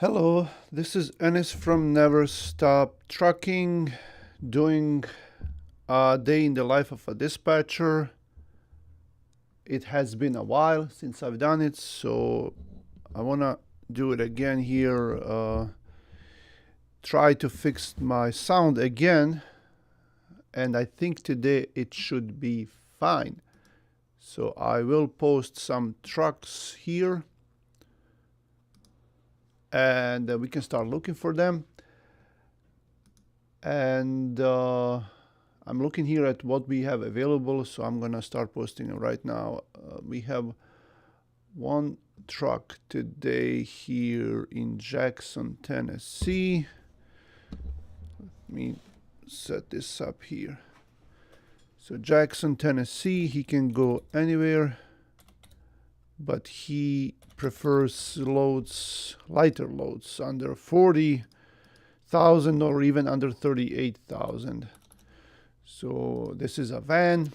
Hello, this is Ennis from Never Stop Trucking, doing a day in the life of a dispatcher. It has been a while since I've done it, so I want to do it again here. Try to fix my sound again, and I think today it should be fine. So I will post some trucks here, and we can start looking for them. And I'm looking here at what we have available, so I'm gonna start posting it right now. We have one truck today here in Jackson, Tennessee. Let me set this up here. So Jackson, Tennessee, he can go anywhere, but he prefers loads, lighter loads, under 40,000 or even under 38,000. So this is a van.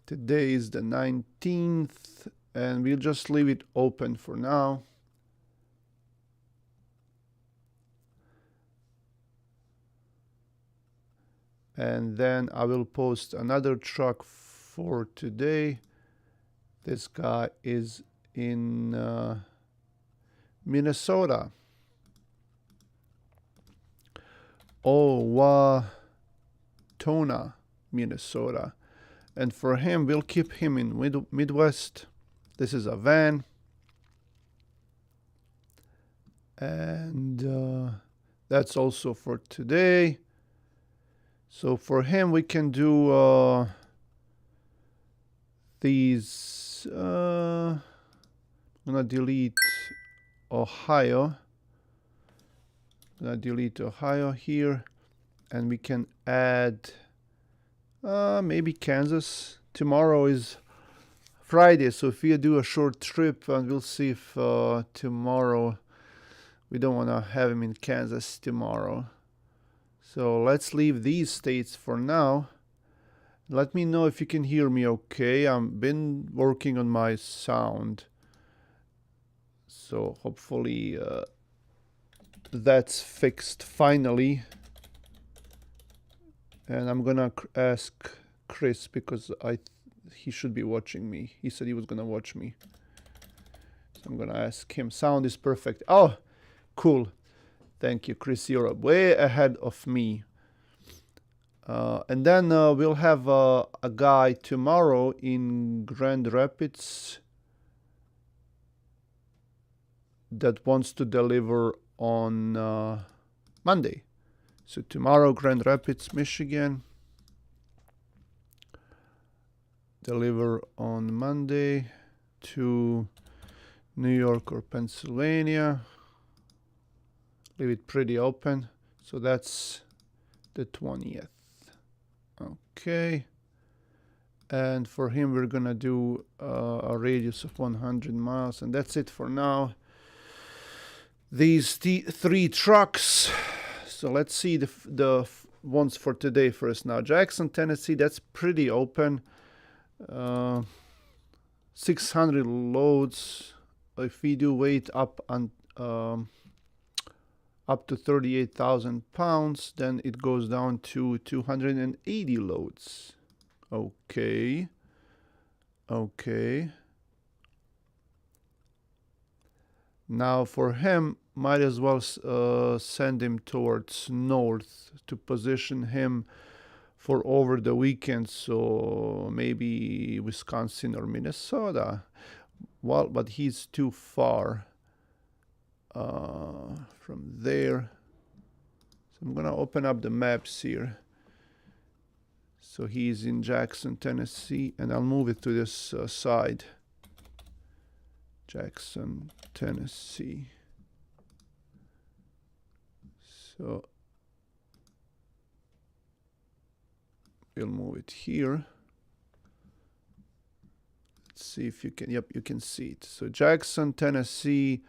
Today is the 19th, and we'll just leave it open for now. And then I will post another truck for today. This guy is in Minnesota. Owatonna, Minnesota. And for him, we'll keep him in Midwest. This is a van. And that's also for today. So for him, we can do these. I'm gonna delete Ohio. I'm gonna delete Ohio here, and we can add maybe Kansas. Tomorrow is Friday, so if we do a short trip, and we'll see if tomorrow we don't want to have him in Kansas tomorrow. So let's leave these states for now. Let me know if you can hear me okay. I've been working on my sound, so hopefully that's fixed finally. And I'm gonna ask Chris, because he should be watching me. He said he was gonna watch me, so I'm gonna ask him. Sound is perfect. Oh, cool. Thank you, Chris. You're way ahead of me. And then we'll have a guy tomorrow in Grand Rapids that wants to deliver on Monday. So tomorrow, Grand Rapids, Michigan. Deliver on Monday to New York or Pennsylvania. Leave it pretty open. So that's the 20th. Okay. And for him, we're gonna do a radius of 100 miles, and that's it for now. These three trucks. So let's see the ones for today first. Now, Jackson, Tennessee, that's pretty open. 600 loads. If we do weight up to 38,000 pounds, then it goes down to 280 loads. Okay. Now for him, might as well send him towards north to position him for over the weekend. So maybe Wisconsin or Minnesota. Well, but he's too far from there. So I'm gonna open up the maps here. So he's in Jackson, Tennessee, and I'll move it to this side. Jackson, Tennessee. So we'll move it here. Let's see if you can. Yep, you can see it. So Jackson, Tennessee.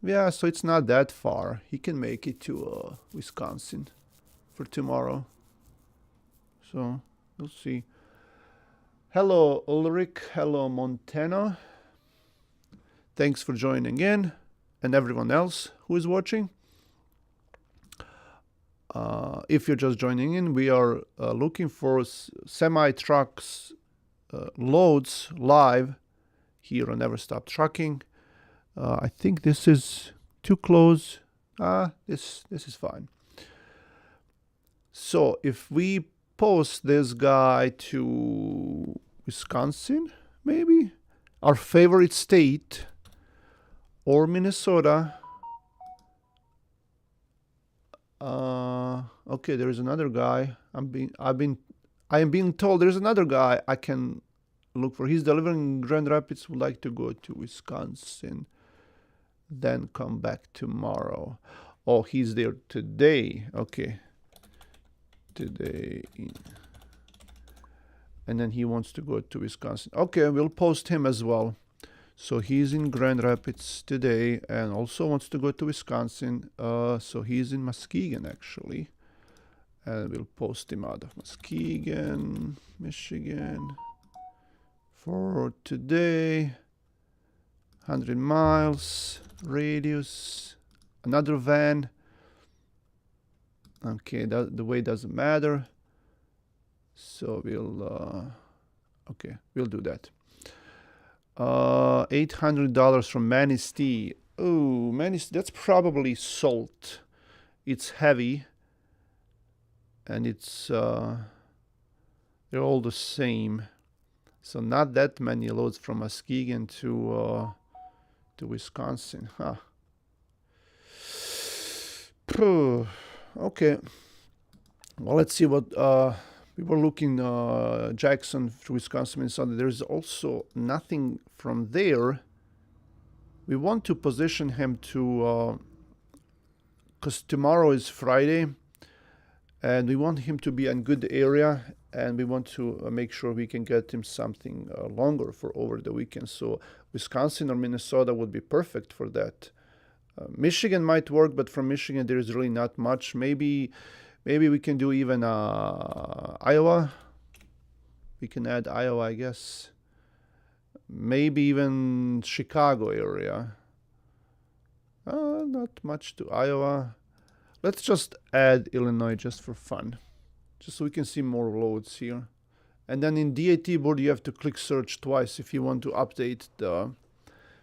Yeah, so it's not that far. He can make it to Wisconsin for tomorrow. So we'll see. Hello, Ulrich. Hello, Montana. Thanks for joining in, and everyone else who is watching. If you're just joining in, we are looking for semi-trucks loads live here on Never Stop Trucking. I think this is too close. This is fine. So if we post this guy to Wisconsin, maybe our favorite state, or Minnesota. Okay, there is another guy. I am being told there's another guy I can look for. He's delivering in Grand Rapids. Would like to go to Wisconsin, then come back tomorrow. Oh, he's there today. Okay, today, and then he wants to go to Wisconsin. Okay, we'll post him as well. So he's in Grand Rapids today and also wants to go to Wisconsin. So he's in Muskegon actually. And we'll post him out of Muskegon, Michigan for today. 100 miles radius. Another van. Okay, the weight doesn't matter. So we'll do that. $800 from Manistee. Oh, Manistee, that's probably salt. It's heavy, and it's they're all the same. So not that many loads from Muskegon to Wisconsin, huh? Okay. Well, let's see what we were looking Jackson through Wisconsin, Minnesota. There's also nothing from there. We want to position him to, because tomorrow is Friday, and we want him to be in good area, and we want to make sure we can get him something longer for over the weekend. So Wisconsin or Minnesota would be perfect for that. Michigan might work, but from Michigan there is really not much. Maybe we can do even Iowa. We can add Iowa, I guess. Maybe even Chicago area. Not much to Iowa. Let's just add Illinois just for fun. Just so we can see more loads here. And then in DAT board, you have to click search twice if you want to update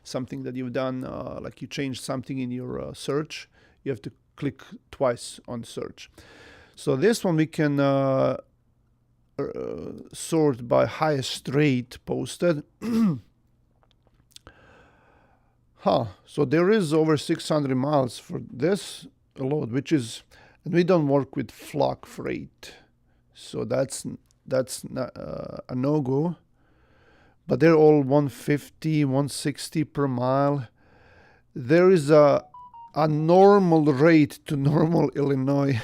something that you've done. Like you changed something in your search. You have to click twice on search. So this one we can sort by highest rate posted. So there is over 600 miles for this load, which is, and we don't work with flock freight. So that's not a no-go. But they're all 150, 160 per mile. There is a normal rate to normal Illinois.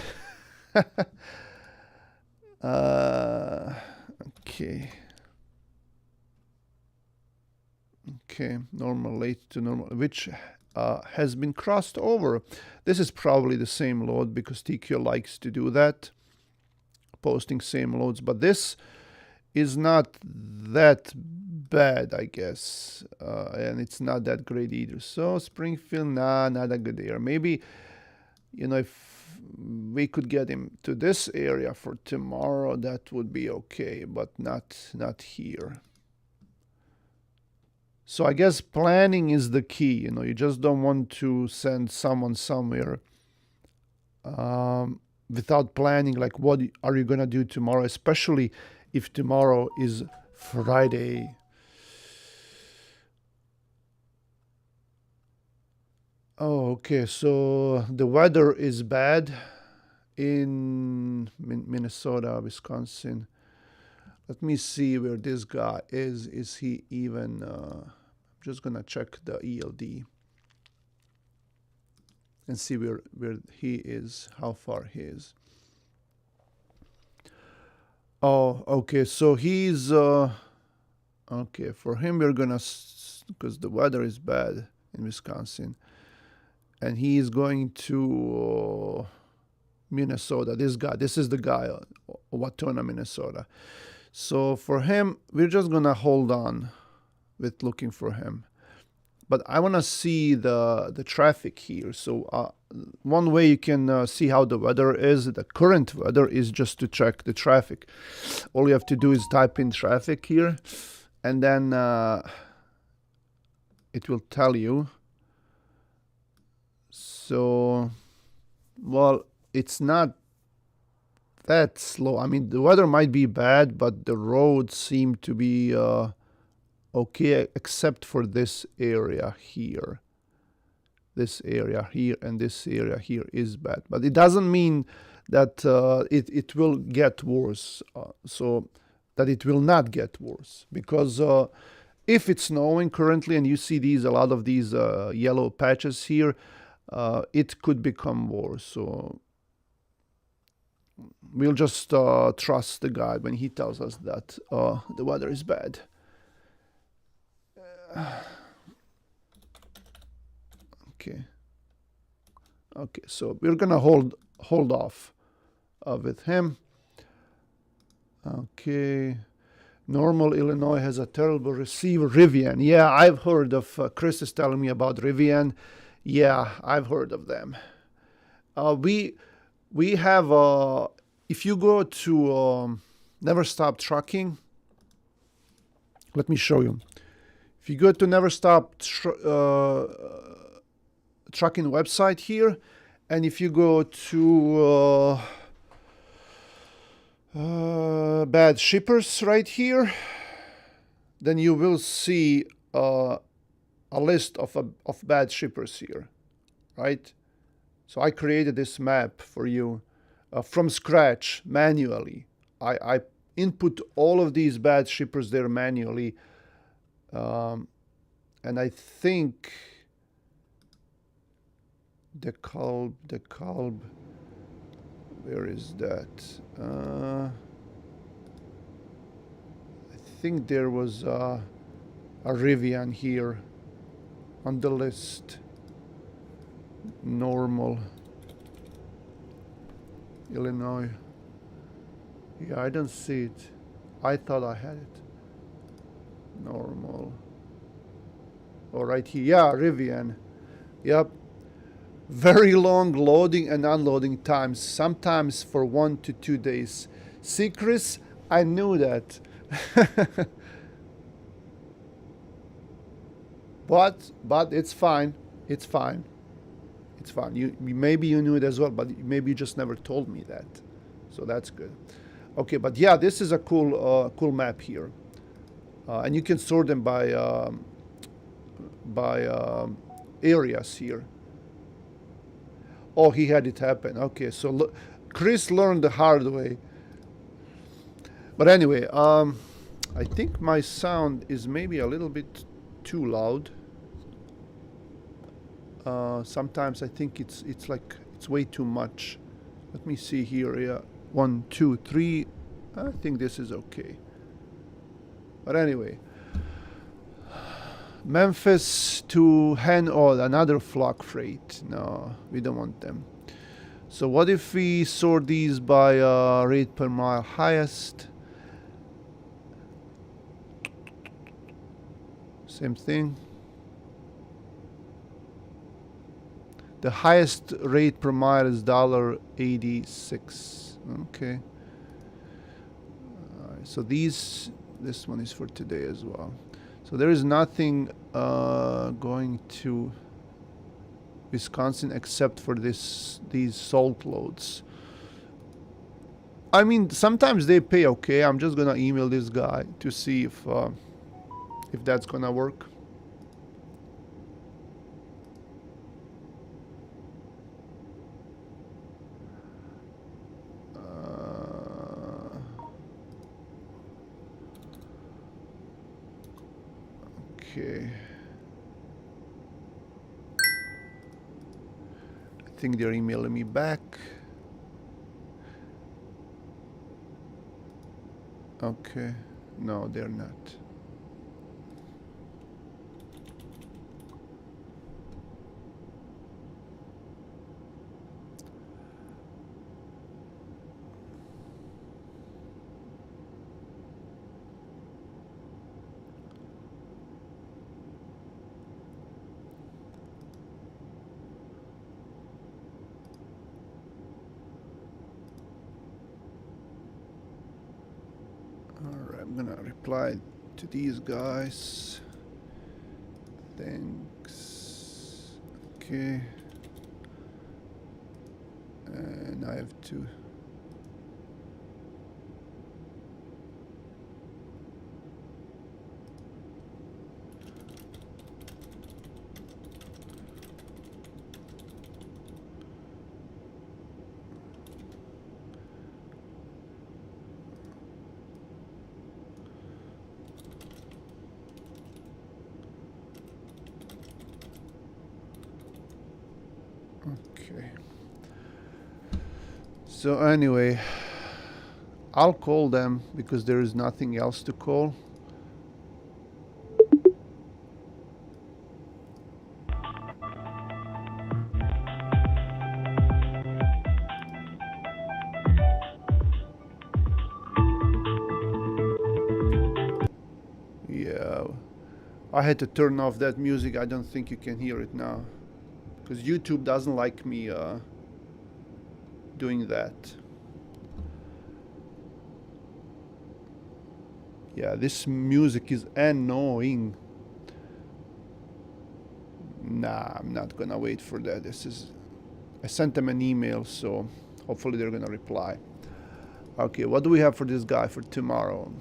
Okay, normal rate to normal, which has been crossed over. This is probably the same load because TQ likes to do that, posting same loads. But this is not that bad, I guess, and it's not that great either. So Springfield, not a good area. Maybe, if we could get him to this area for tomorrow, that would be okay, but not here. So I guess planning is the key. You just don't want to send someone somewhere without planning, like what are you going to do tomorrow, especially if tomorrow is Friday. Oh, okay, so the weather is bad in Minnesota, Wisconsin. Let me see where this guy is. Is he even... I'm just going to check the ELD and see where he is, how far he is. Oh, okay, so he's... okay, for him we're going to... because the weather is bad in Wisconsin. And he is going to Minnesota. This is the guy, Watona, Minnesota. So for him, we're just going to hold on with looking for him. but I want to see the traffic here. So one way you can see how the weather is, the current weather, is just to check the traffic. All you have to do is type in traffic here, and then it will tell you. So, well, it's not that slow. I mean, the weather might be bad, but the roads seem to be okay, except for this area here. This area here and this area here is bad, but it doesn't mean that it will get worse. So that it will not get worse, because if it's snowing currently and you see a lot of these yellow patches here, it could become worse. So we'll just trust the guy when he tells us that the weather is bad. Okay, so we're gonna hold off with him. Okay, Normal, Illinois has a terrible receiver, Rivian. Yeah, I've heard of. Chris is telling me about Rivian. Yeah, I've heard of them. We have. If you go to Never Stop Trucking, let me show you. If you go to Never Stop Trucking website here, and if you go to bad shippers right here, then you will see a list of bad shippers here, right? So I created this map for you from scratch manually. I input all of these bad shippers there manually, and I think the Kalb, where is that? I think there was a Rivian here on the list. Normal, Illinois. Yeah, I don't see it. I thought I had it. Normal. Oh, right here. Yeah, Rivian. Yep. Very long loading and unloading times, sometimes for 1 to 2 days. See, Chris, I knew that. but it's fine. It's fine. It's fine. Maybe you knew it as well, but maybe you just never told me that. So that's good. Okay, but yeah, this is a cool map here, and you can sort them by areas here. Oh, he had it happen. Okay, so Chris learned the hard way. But anyway, I think my sound is maybe a little bit too loud. Sometimes I think it's way too much. Let me see here. Yeah, 1, 2, 3. I think this is okay. But anyway, Memphis to Hanover, another flock freight. No, we don't want them. So what if we sort these by rate per mile highest? Same thing. The highest rate per mile is $1.86. Okay. So this one is for today as well. So there is nothing going to Wisconsin except for these salt loads. I mean, sometimes they pay okay. I'm just gonna email this guy to see if that's gonna work. Okay. I think they're emailing me back. Okay. No, they're not. Alright, I'm gonna reply to these guys. Thanks. Okay. And I have to. Okay. So anyway, I'll call them because there is nothing else to call. Yeah, I had to turn off that music. I don't think you can hear it now because YouTube doesn't like me doing that. Yeah, this music is annoying. Nah, I'm not gonna wait for that. I sent them an email, so hopefully they're gonna reply. Okay, what do we have for this guy for tomorrow?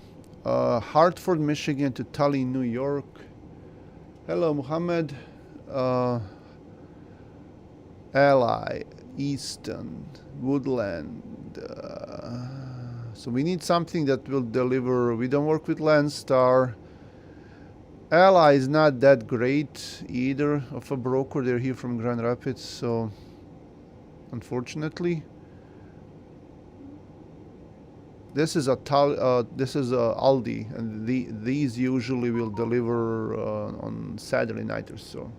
Hartford, Michigan to Tallinn, New York. Hello, Muhammad. Ally, Easton, Woodland. So we need something that will deliver. We don't work with Landstar. Ally is not that great either of a broker. They're here from Grand Rapids, so unfortunately. This is Aldi, and these usually will deliver on Saturday night or so.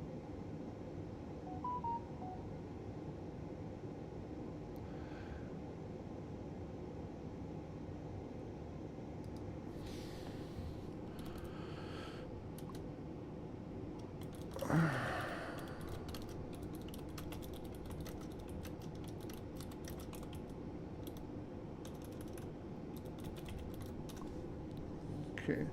Okay.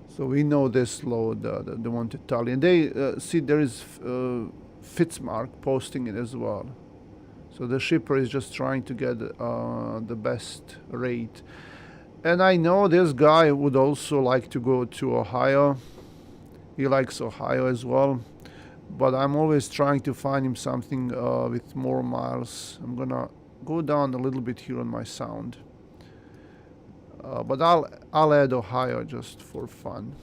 So we know this load, the one to Tallinn. They see there is Fitzmark posting it as well. So the shipper is just trying to get the best rate. And I know this guy would also like to go to Ohio. He likes Ohio as well. But I'm always trying to find him something with more miles. I'm gonna go down a little bit here on my sound. But I'll add Ohio just for fun.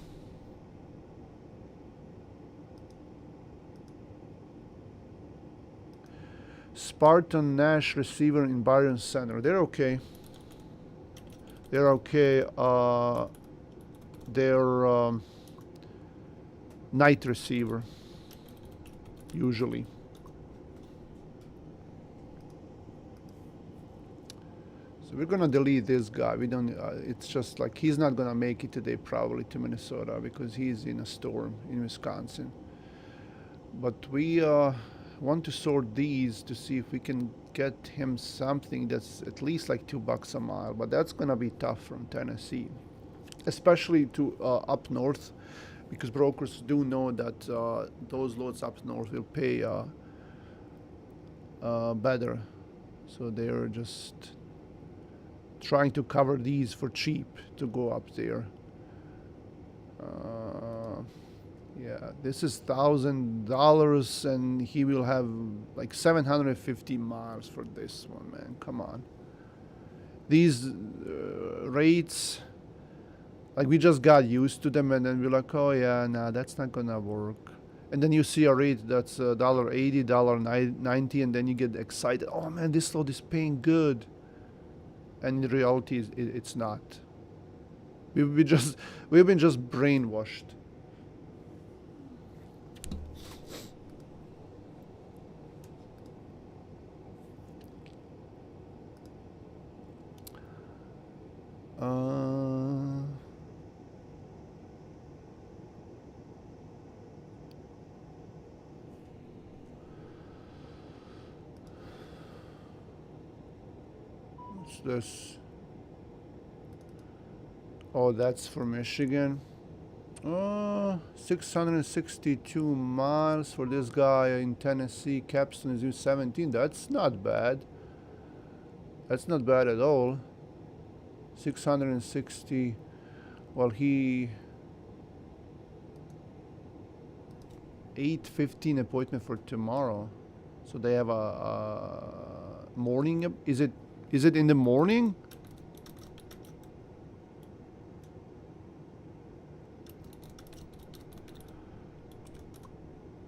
Spartan Nash receiver in Byron Center. They're okay. They're okay. They're night receiver usually. So we're gonna delete this guy. We don't. It's just like he's not gonna make it today probably to Minnesota because he's in a storm in Wisconsin. But we want to sort these to see if we can get him something that's at least like $2 a mile. But that's gonna be tough from Tennessee, especially to up north, because brokers do know that those loads up north will pay better. So they're just trying to cover these for cheap to go up there. Yeah, this is $1,000 and he will have like 750 miles for this one, man. Come on. These rates, like we just got used to them and then we're like, oh yeah, nah, that's not gonna work. And then you see a rate that's $1.80, $1.90, and then you get excited. Oh man, this load is paying good. And in reality, it's not. We've been just brainwashed. What's this? Oh, that's for Michigan. 662 miles for this guy in Tennessee. Capstone is 17. That's not bad. That's not bad at all. 660. Well, he 8:15 appointment for tomorrow. So they have a morning. Is it in the morning?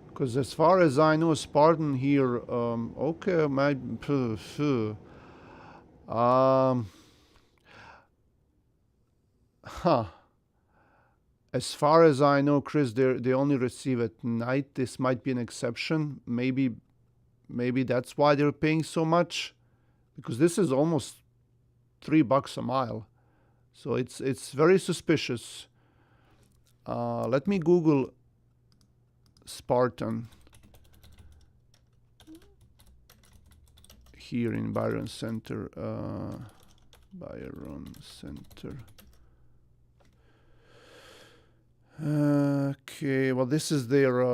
Because as far as I know, Spartan here. Okay, my. Huh. As far as I know, Chris, they only receive at night. This might be an exception. Maybe that's why they're paying so much, because this is almost $3 a mile. So it's very suspicious. Let me Google Spartan here in Byron Center. Byron Center. Okay, well, this is their,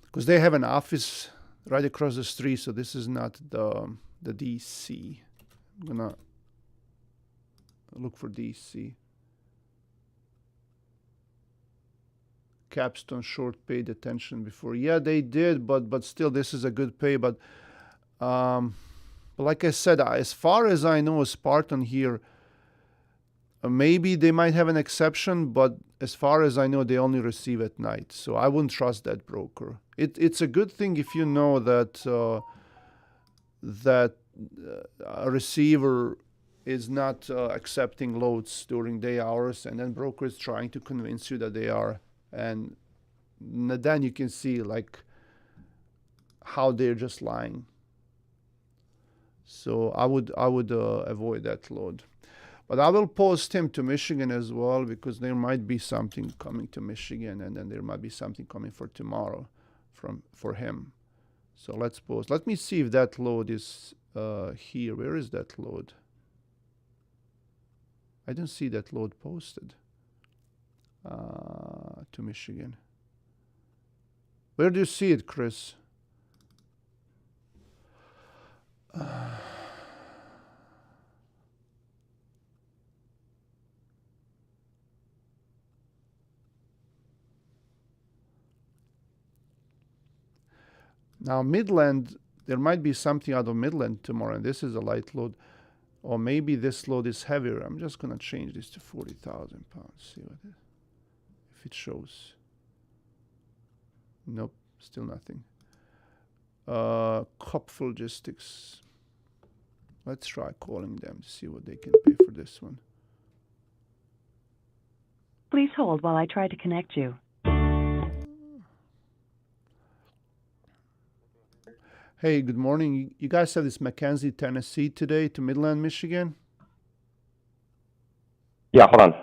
because they have an office right across the street, so this is not the DC. I'm gonna look for DC. Capstone short pay detention before. Yeah, they did, but still, this is a good pay. But like I said, as far as I know, Spartan here, maybe they might have an exception, but as far as I know, they only receive at night. So I wouldn't trust that broker. It's a good thing if you know that a receiver is not accepting loads during day hours, and then broker is trying to convince you that they are, and then you can see like how they're just lying. So I would avoid that load. But I will post him to Michigan as well, because there might be something coming to Michigan, and then there might be something coming for tomorrow for him. So let's post. Let me see if that load is here. Where is that load? I don't see that load posted to Michigan. Where do you see it, Chris? Now, Midland, there might be something out of Midland tomorrow, and this is a light load. Or maybe this load is heavier. I'm just going to change this to 40,000 pounds. See what if it shows. Nope, still nothing. Kopf Logistics. Let's try calling them to see what they can pay for this one. Please hold while I try to connect you. Hey, good morning. You guys have this Mackenzie, Tennessee today to Midland, Michigan? Yeah, hold on.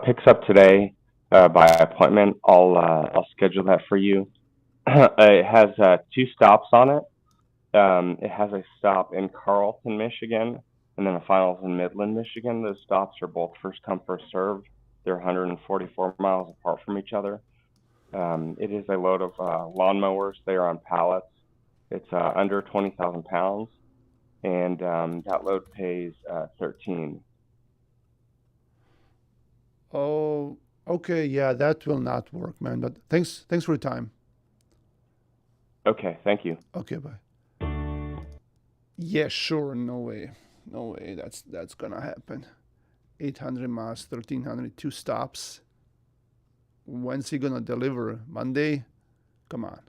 Picks up today by appointment. I'll schedule that for you. It has 2 stops on it. It has a stop in Carlton, Michigan, and then a finals in Midland, Michigan. Those stops are both first come, first served. They're 144 miles apart from each other. It is a load of lawnmowers. They are on pallets. It's under 20,000 pounds, and that load pays 13. Oh, okay. Yeah, that will not work, man. But thanks for your time. Okay, thank you. Okay, bye. Yeah, sure. No way. That's gonna happen. 800 miles, 1,300, 2 stops. When's he gonna deliver? Monday? Come on.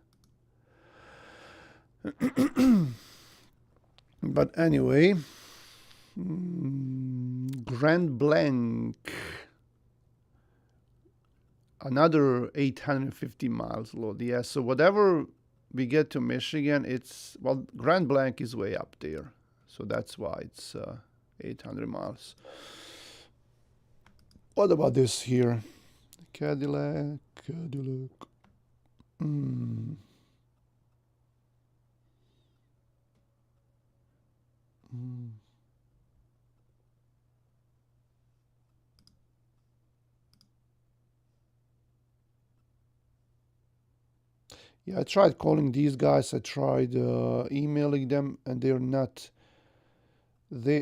But anyway, Grand Blanc, another 850 miles load. Yeah, so whatever we get to Michigan, it's, well, Grand Blanc is way up there. So that's why it's 800 miles. What about this here? Cadillac. Yeah, I tried calling these guys. I tried emailing them, and they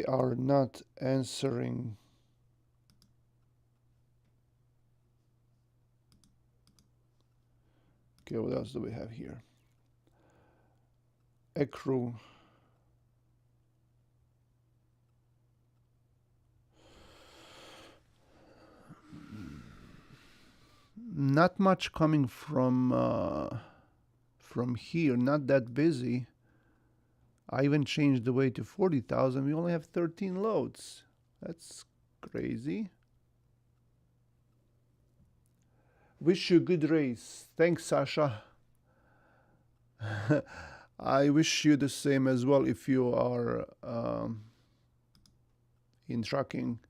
are not answering. Okay, what else do we have here? Ecru. Not much coming from here. Not that busy. I even changed the way to 40,000. We only have 13 loads. That's crazy. Wish you a good race. Thanks, Sasha. I wish you the same as well if you are in trucking.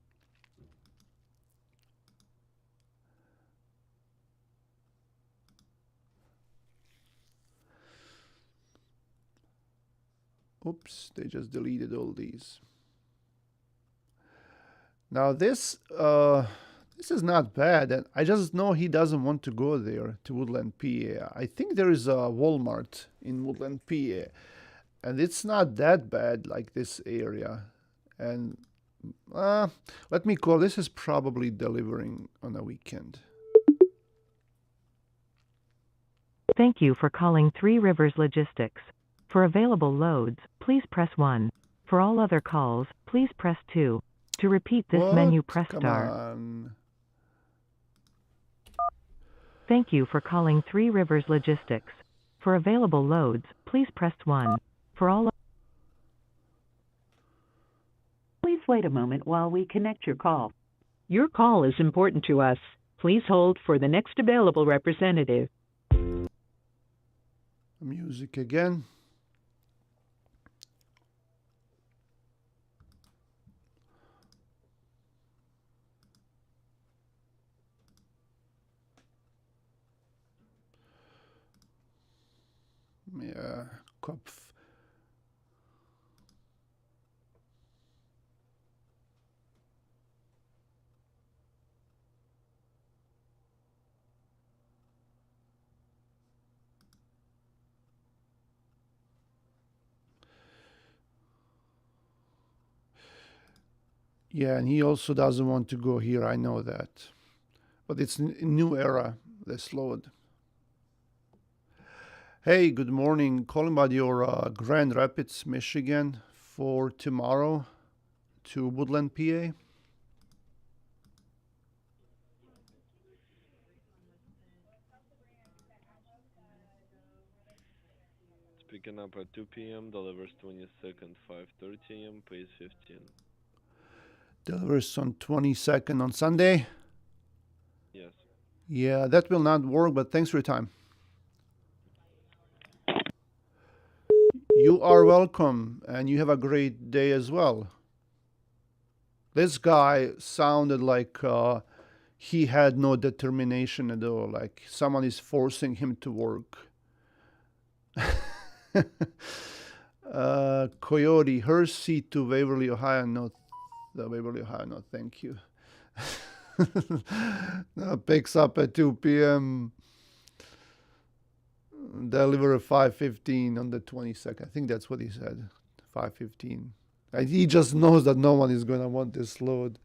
Oops, they just deleted all these. Now this is not bad, and I just know he doesn't want to go there to Woodland, PA. I think there is a Walmart in Woodland, PA, and it's not that bad like this area. And let me call. This is probably delivering on a weekend. Thank you for calling Three Rivers Logistics. For available loads, please press 1. For all other calls, please press 2. To repeat this menu, press Come star. on. Thank you for calling Three Rivers Logistics. For available loads, please press 1. For all Please wait a moment while we connect your call. Your call is important to us. Please hold for the next available representative. Music again. Yeah, Kopf. Yeah, and he also doesn't want to go here. I know that. But it's a new era, this load. Hey, good morning. Calling about your Grand Rapids, Michigan for tomorrow to Woodland, PA. Picking up at 2 p.m., delivers 22nd, 5:30 a.m., pays 15. Delivers on 22nd on Sunday. Yes. Yeah, that will not work, but thanks for your time. You are welcome, and you have a great day as well. This guy sounded like he had no determination at all, like someone is forcing him to work. Coyote, Hersey to Waverly, Ohio. No, Waverly, Ohio. No, thank you. No, picks up at 2 p.m. Deliver at 5:15 on the 22nd. I think that's what he said. 5:15. And he just knows that no one is gonna want this load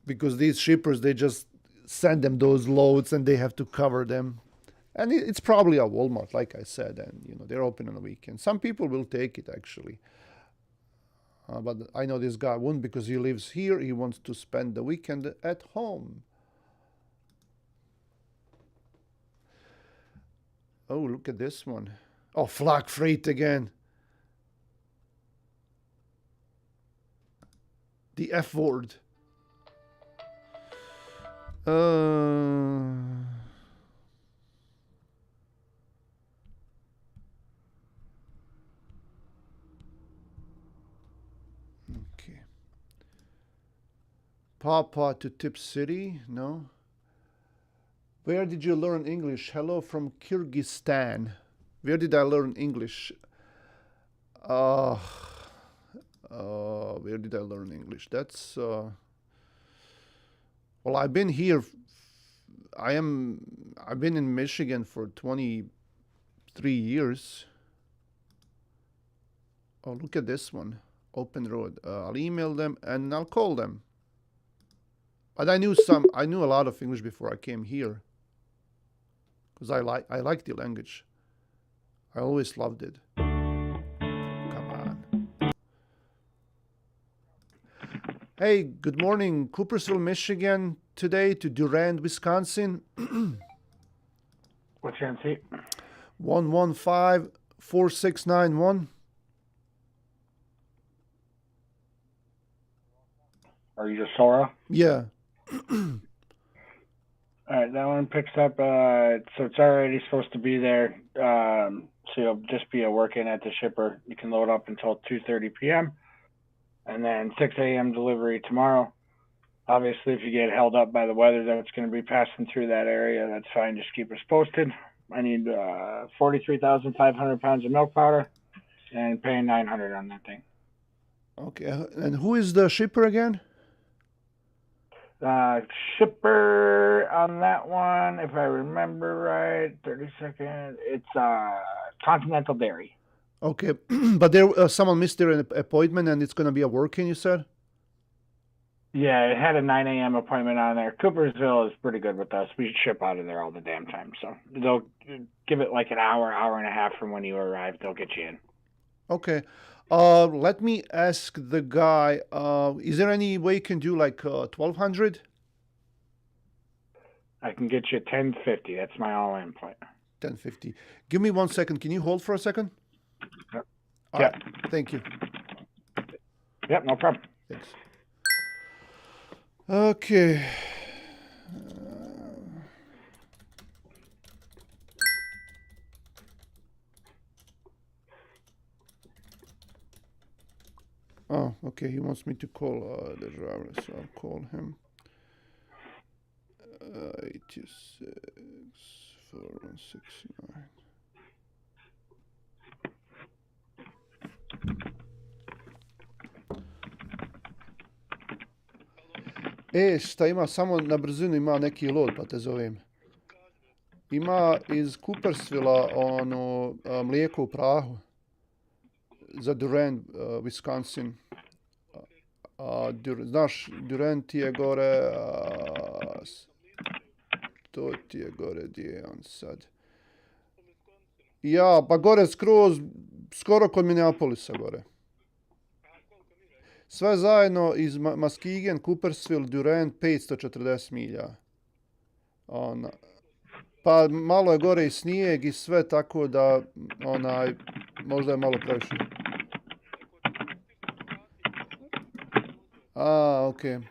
because these shippers, they just send them those loads and they have to cover them. And it's probably a Walmart, like I said, and they're open on the weekend. Some people will take it actually, but I know this guy won't because he lives here. He wants to spend the weekend at home. Oh, look at this one. Oh, Flag Freight again. The F word. Okay. Papa to Tip City? No. Where did you learn English? Hello from Kyrgyzstan. Where did I learn English? Where did I learn English? That's well, I've been here. I've been in Michigan for 20 3 years. Oh, look at this one. Open road. I'll email them and I'll call them. But I knew a lot of English before I came here. Because I like the language. I always loved it. Come on. Hey, good morning. Coopersville, Michigan today to Durand, Wisconsin. What's your MC? 1154691. Are you just Sora? Yeah. All right, that one picks up. So it's already supposed to be there. So you'll just be working at the shipper. You can load up until 2:30 p.m. and then 6 a.m. delivery tomorrow. Obviously, if you get held up by the weather that's going to be passing through that area, that's fine. Just keep us posted. I need 43,500 pounds of milk powder and paying $900 on that thing. Okay. And who is the shipper again? Shipper on that one, if I remember right, 30 seconds, it's Continental Dairy. Okay. But there someone missed their appointment and it's going to be a working, you said? Yeah, it had a 9 a.m. appointment on there. Coopersville is pretty good with us. We ship out of there all the damn time. So they'll give it like an hour and a half from when you arrive. They'll get you in. Okay. Let me ask the guy, is there any way you can do like 1200? I can get you 1050. That's my all-in point. 1050. Give me 1 second. Can you hold for a second? Yep. All right. Thank you. Yep, no problem. Thanks. Okay. Oh, okay. He wants me to call the driver, so I'll call him. 864169. Šta ima, samo na brzinu ima neki load, pa te zovem. Ima iz Coopersvilla ono mlijeko u prahu za Durand, Wisconsin. Znaš, Durand ti je gore, to ti je gore, gdje je on sad? Ja, pa gore skroz, skoro kod Minneapolisa gore. Sve zajedno iz Muskegon, Coopersville, Durand, 540 milja. Pa malo je gore i snijeg i sve, tako da možda je malo previše. Okay.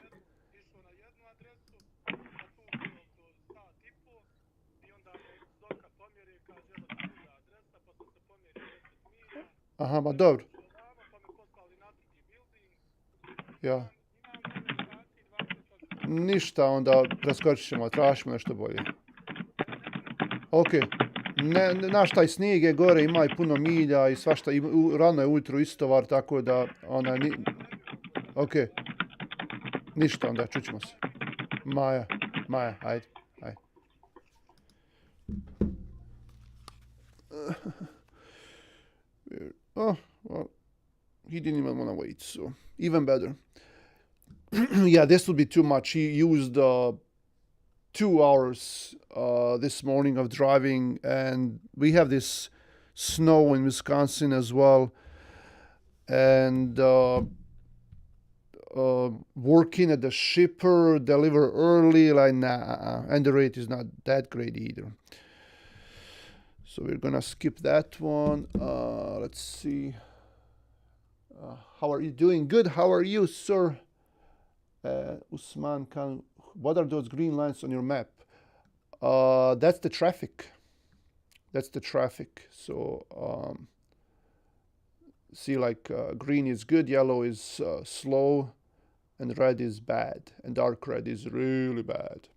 Aha, ma dobro. Ja. Ništa, onda preskočit ćemo, tražimo nešto bolje. Ok. Naš taj snijeg je gore, ima i puno milja i svašta, i rano je ujutro istovar, tako da ok. Ništa, onda čućemo se. Maja, ajde. Oh, well, he didn't even want to wait, so even better. Yeah, this would be too much. He used 2 hours this morning of driving, and we have this snow in Wisconsin as well. And working at the shipper, deliver early, like nah, and the rate is not that great either. So we're gonna skip that one. Let's see. How are you doing? Good. How are you, sir? Usman Khan. What are those green lines on your map? That's the traffic. So see, like green is good, yellow is slow, and red is bad, and dark red is really bad.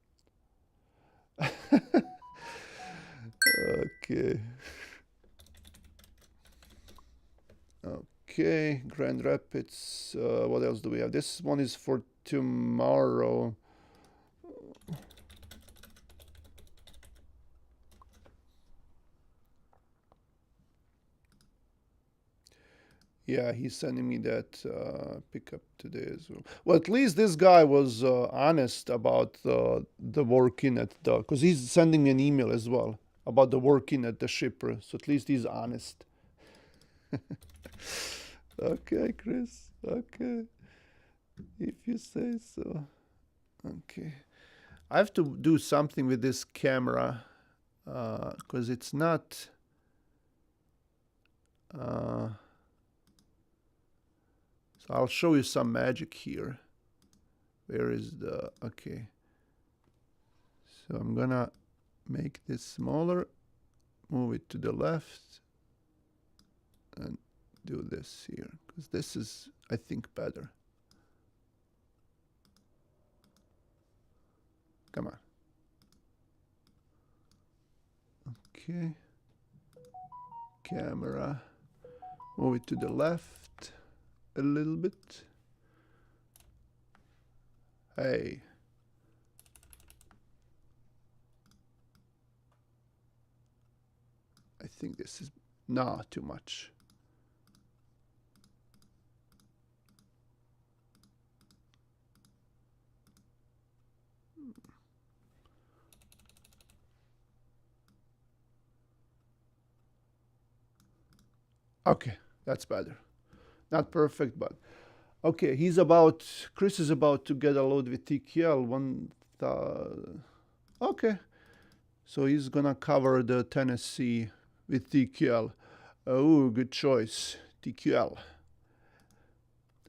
Okay, Grand Rapids. What else do we have? This one is for tomorrow. Yeah, he's sending me that pickup today as well. Well, at least this guy was honest about the working at the, because he's sending me an email as well about the working at the shipper. So at least he's honest. Okay, Chris. Okay. If you say so. Okay. I have to do something with this camera because it's not. So I'll show you some magic here. Where is the, okay. So I'm gonna make this smaller, move it to the left, and do this here, because this is, I think, better. Come on. Okay. Camera, move it to the left a little bit. Hey. I think this is not too much. Okay, that's better. Not perfect, but okay. Chris is about to get a load with TQL. Okay, so he's gonna cover the Tennessee with TQL. Oh, good choice, TQL.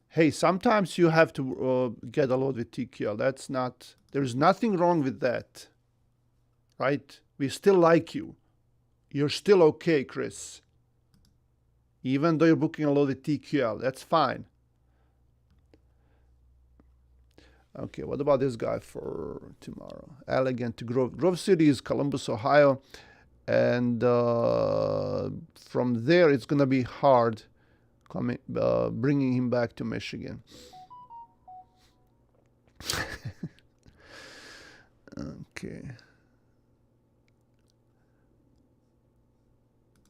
Hey, sometimes you have to get a load with TQL. There's nothing wrong with that, right? We still like you. You're still okay, Chris. Even though you're booking a load with TQL, that's fine. Okay, what about this guy for tomorrow? Elegant to Grove. Grove City is Columbus, Ohio. And from there, it's going to be hard bringing him back to Michigan. Okay.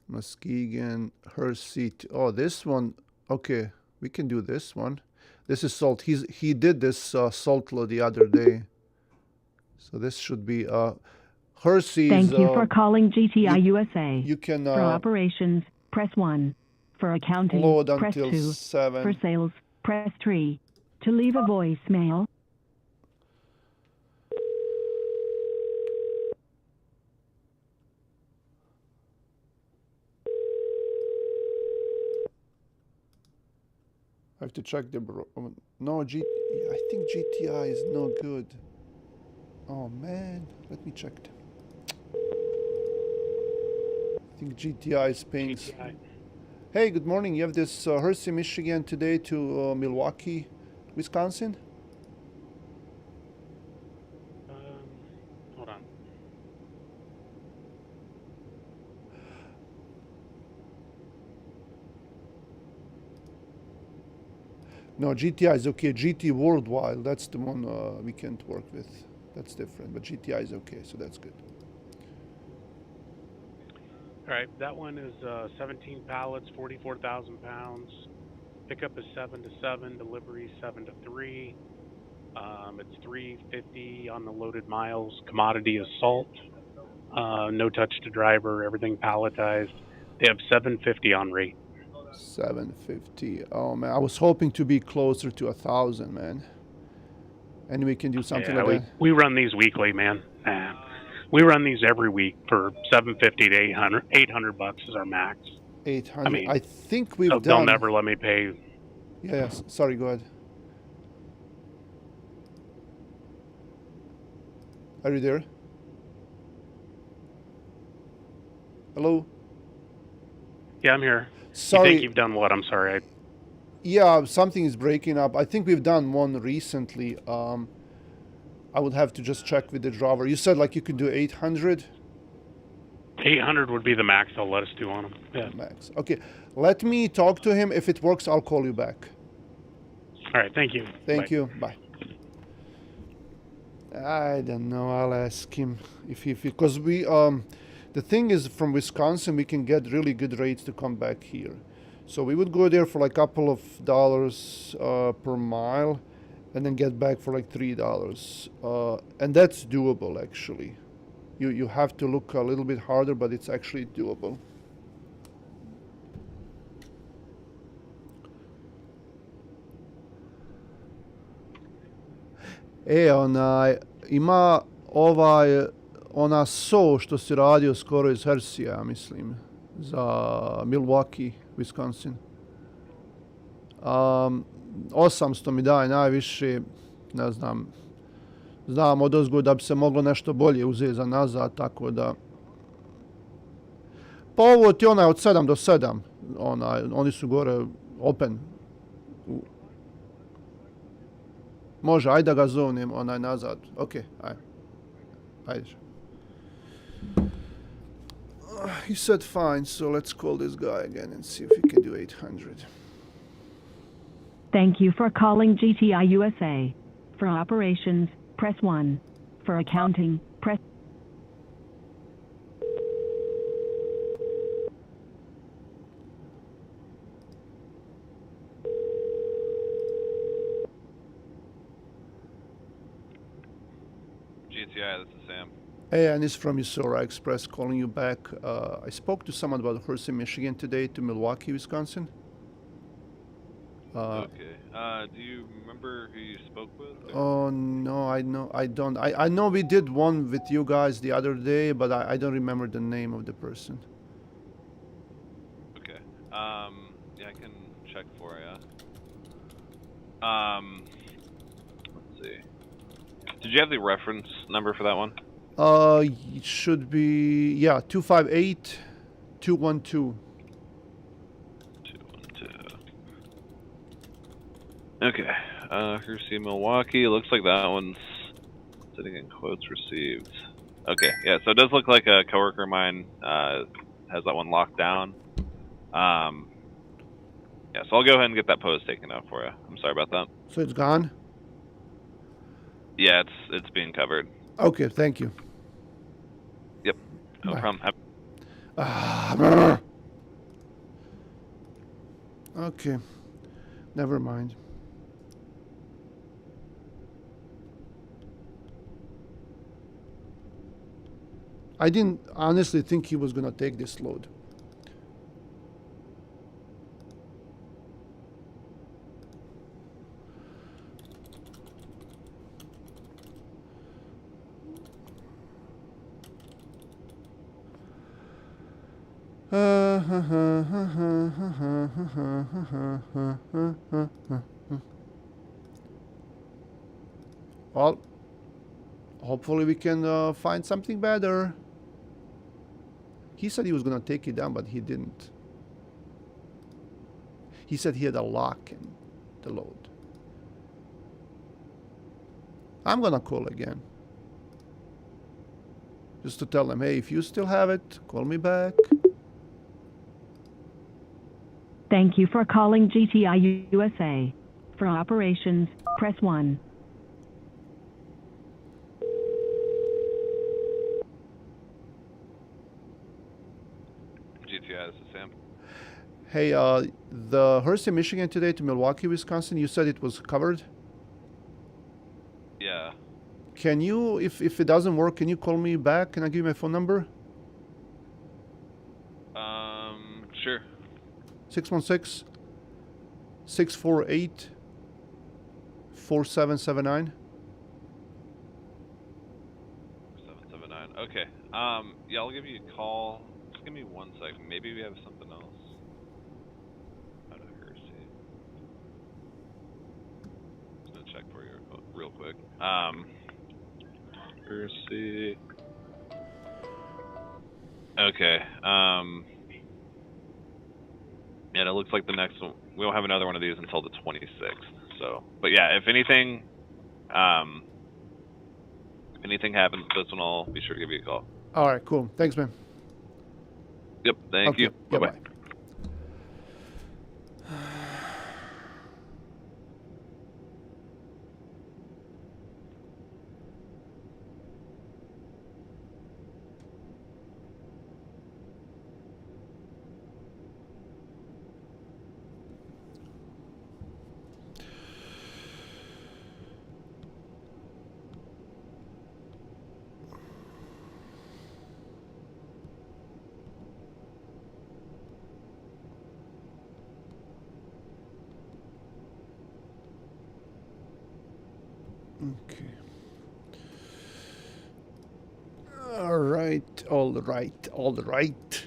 Muskegon, Hershey. Oh, this one. Okay, we can do this one. This is salt. He did this salt load the other day. So this should be Hershey's. Thank you for calling GTI USA. You can for operations, press 1. For accounting, load press until 2. 7. For sales, press 3. To leave a voicemail. I have to check the no, I think GTI is no good. Oh man, let me check. I think GTI is paying. GTI. Hey, good morning. You have this Hershey, Michigan today to Milwaukee, Wisconsin? Hold on. No, GTI is okay. GT Worldwide, that's the one we can't work with. That's different, but GTI is okay, so that's good. All right, that one is 17 pallets, 44,000 pounds. Pickup is 7 to 7, delivery 7 to 3. It's $350 on the loaded miles. Commodity is salt. No touch to driver, everything palletized. They have $750 on rate. $750. Oh man, I was hoping to be closer to 1,000, man. And we can do something like that. We run these weekly, man. We run these every week for $750 to $800 is our max. 800. I mean, I think we've done. They'll never let me pay. Yes. Sorry. Go ahead. Are you there? Hello. Yeah, I'm here. Sorry. You think you've done what? I'm sorry. Yeah, something is breaking up. I think we've done one recently. I would have to just check with the driver. You said like you could do 800? 800 would be the max they'll let us do on them. Yeah. Max. Okay. Let me talk to him. If it works, I'll call you back. All right. Thank you. Thank you. Bye. I don't know. I'll ask him if because we the thing is from Wisconsin we can get really good rates to come back here. So we would go there for like a couple of dollars per mile, and then get back for like $3. And that's doable actually. You have to look a little bit harder, but it's actually doable. Ima ona so što si radio skoro iz Hersija, ja mislim, za Milwaukee, Wisconsin. 800 mi daje najviše, ne znam, znam odozgo da bi se moglo nešto bolje uzeti za nazad, tako da... Pa ovo ti onaj od 7 do 7, oni su gore open. Može, ajde da ga zovnem onaj nazad. Ok, ajde. He said fine, so let's call this guy again and see if he can do 800. Thank you for calling GTI USA. For operations, press 1. For accounting, press... GTI, this is Sam. Hey, and it's from Usora Express calling you back. I spoke to someone about Hersey, Michigan today to Milwaukee, Wisconsin. Okay. Do you remember who you spoke with? Oh, no, I don't. I know we did one with you guys the other day, but I don't remember the name of the person. Okay. Yeah, I can check for you. Let's see. Did you have the reference number for that one? It should be, yeah, 258 212. 212. Okay. Hersey, Milwaukee. Looks like that one's sitting in quotes received. Okay, yeah, so it does look like a coworker of mine has that one locked down. Yeah, so I'll go ahead and get that post taken out for you. I'm sorry about that. So it's gone? Yeah, it's being covered. Okay, thank you. Yep, no Bye. problem. Okay, never mind. I didn't honestly think he was gonna take this load. Well, hopefully we can find something better. He said he was gonna take it down, but he didn't. He said he had a lock in the load. I'm gonna call again. Just to tell him, hey, if you still have it, call me back. Thank you for calling GTI USA. For operations, press 1. GTI, this is Sam. Hey, the Hersey, Michigan today to Milwaukee, Wisconsin, you said it was covered? Yeah. Can you, if it doesn't work, can you call me back? Can I give you my phone number? Sure. 616 648 4779. 779. Okay. Yeah, I'll give you a call. Just give me 1 second. Maybe we have something else out of Hersey. Just gonna check for you real quick. Hersey. Okay. Yeah, it looks like the next one. We won't have another one of these until the 26th. So, but yeah, if anything happens with this one, I'll be sure to give you a call. All right, cool. Thanks, man. Yep. Thank you. Yeah, Bye-bye. bye. Okay. All right, all right, all right.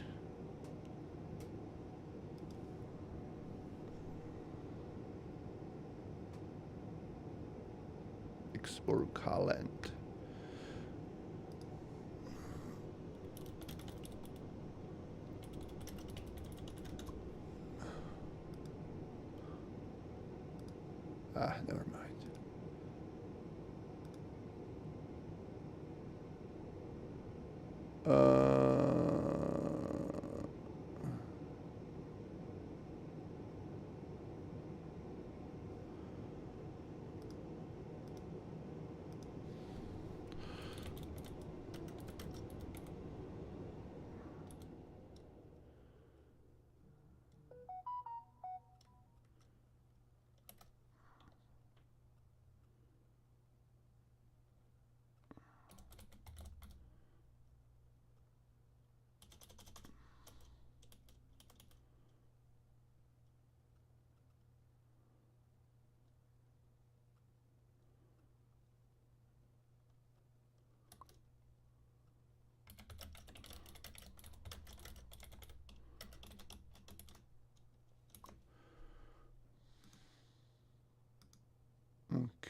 Export Holland. Ah, never mind.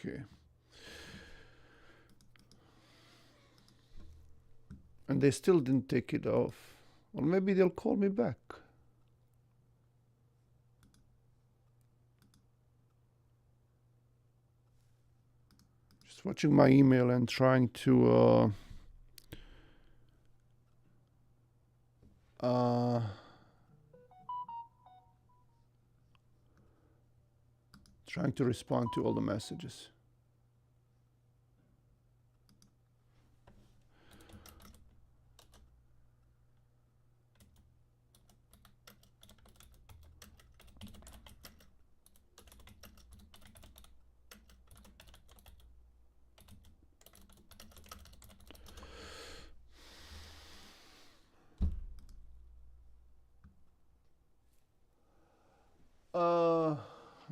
Okay. And they still didn't take it off. Or maybe they'll call me back. Just watching my email and trying to trying to respond to all the messages.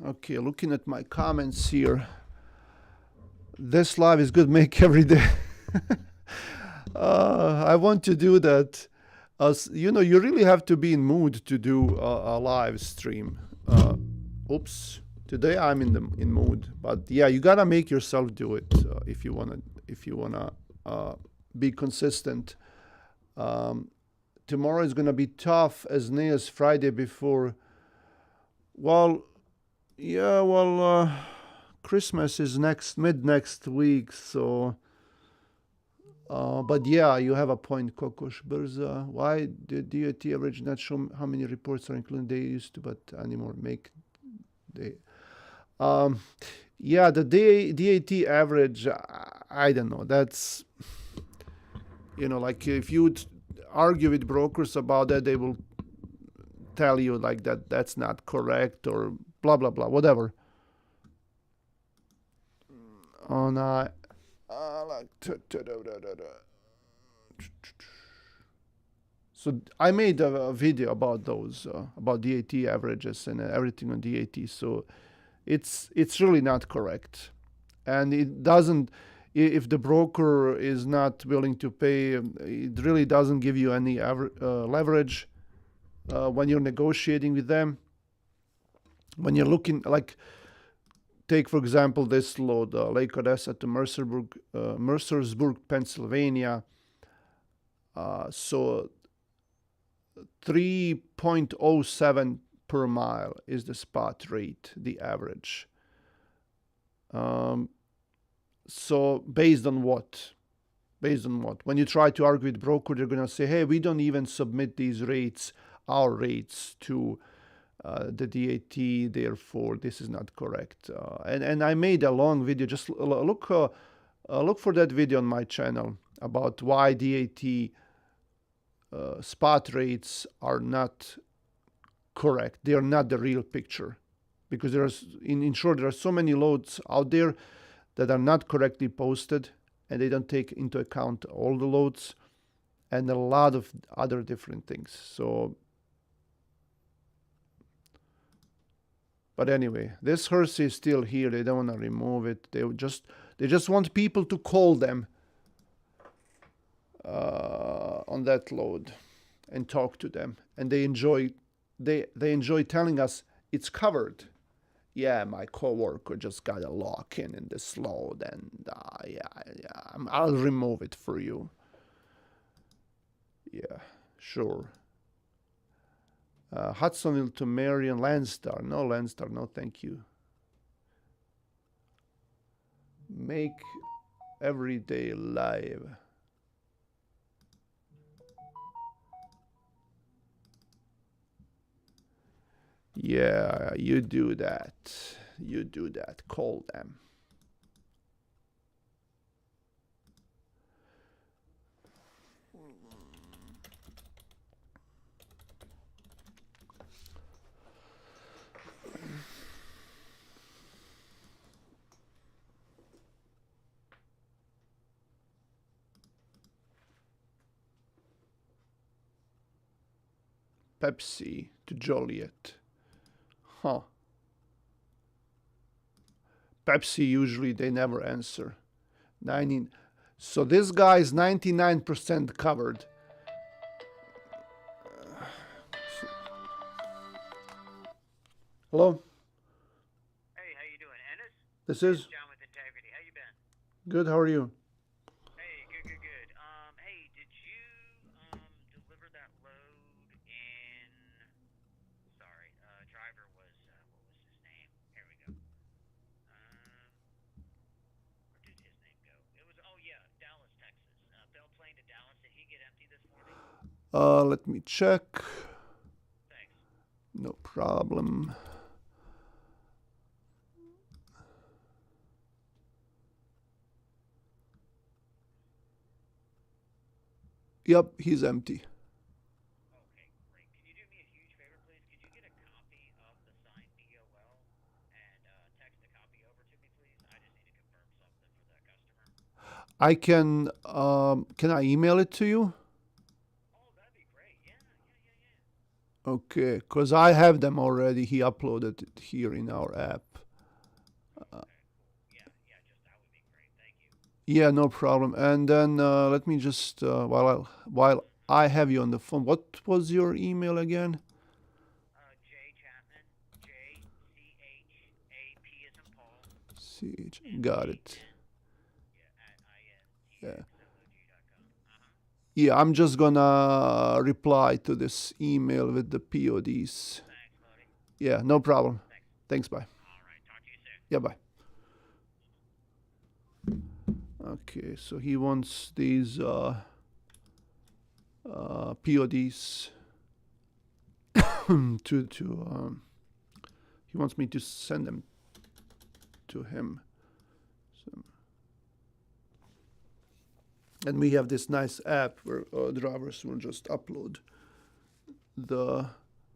Okay, looking at my comments here. This live is good make every day. I want to do that. You know, you really have to be in mood to do a live stream. Oops. Today I'm in mood, but yeah, you gotta make yourself do it if you wanna be consistent. Tomorrow is gonna be tough as near as Friday before. Well, yeah, well, Christmas is mid next week, so. But yeah, you have a point, Kokosh Burza. Why did DAT average not show how many reports are included? They used to, but anymore make they. Yeah, the DAT average, I don't know. That's, you know, like if you argue with brokers about that, they will tell you like that's not correct or blah blah blah, whatever. On so I made a video about those about DAT averages and everything on DAT. So it's really not correct, and it doesn't. If the broker is not willing to pay, it really doesn't give you any leverage when you're negotiating with them. When you're looking, like, take for example this load, Lake Odessa to Mercersburg, Pennsylvania. So 3.07 per mile is the spot rate, the average. So based on what? When you try to argue with broker, they're going to say, hey, we don't even submit these rates, our rates, to the DAT, therefore this is not correct. And I made a long video. Just look for that video on my channel about why DAT spot rates are not correct. They are not the real picture, because in short, there are so many loads out there that are not correctly posted, and they don't take into account all the loads and a lot of other different things. So, but anyway, this hearse is still here. They don't want to remove it. They just They just want people to call them on that load and talk to them, and they enjoy telling us it's covered. Yeah, my coworker just got a lock in this load, and I'll remove it for you. Yeah, sure. Hudsonville to Marion, Landstar. No, Landstar, no thank you. Make every day live. Yeah, you do that. You do that. Call them. Pepsi to Joliet. Huh. Pepsi usually they never answer. 90. So this guy is 99% covered. Hello? Hey, how you doing, Ennis? This is John with Integrity. How you been? good. How are you? Hey, good. Hey, did you deliver that load in? Sorry, driver was what was his name? Here we go. Where did his name go? It was Dallas, Texas. Bell Plain to Dallas. Did he get empty this morning? Let me check. Thanks. No problem. Yep, he's empty. Okay, great. Can you do me a huge favor, please? Could you get a copy of the signed DOL and text a copy over to me, please? I just need to confirm something for that customer. I can I email it to you? Oh, that'd be great. Yeah. Okay, because I have them already. He uploaded it here in our app. Just that would be great. Thank you. Yeah, no problem. And then let me just while I have you on the phone, what was your email again? J Chapman, JCHAP as in Paul. CH, got it. Yeah. Yeah, I'm just gonna reply to this email with the PODs. Thanks, buddy. Yeah, no problem. Thanks, bye. All right, talk to you soon. Yeah, bye. Okay, so he wants these PODs he wants me to send them to him. So, and we have this nice app where drivers will just upload the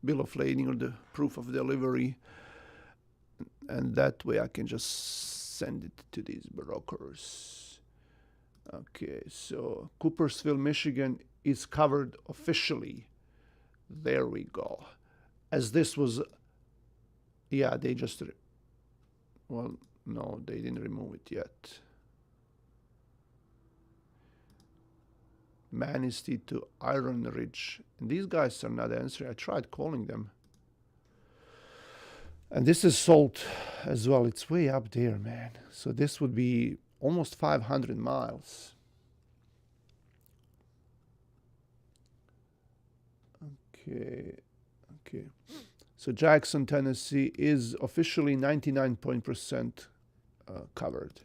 bill of lading or the proof of delivery, and that way I can just send it to these brokers. Okay, so Coopersville, Michigan is covered officially. There we go. As this was, yeah, they just, well, no, they didn't remove it yet. Manistee to Iron Ridge. And these guys are not answering. I tried calling them. And this is Salt as well. It's way up there, man. So this would be almost 500 miles. Okay. So Jackson, Tennessee is officially 99% covered.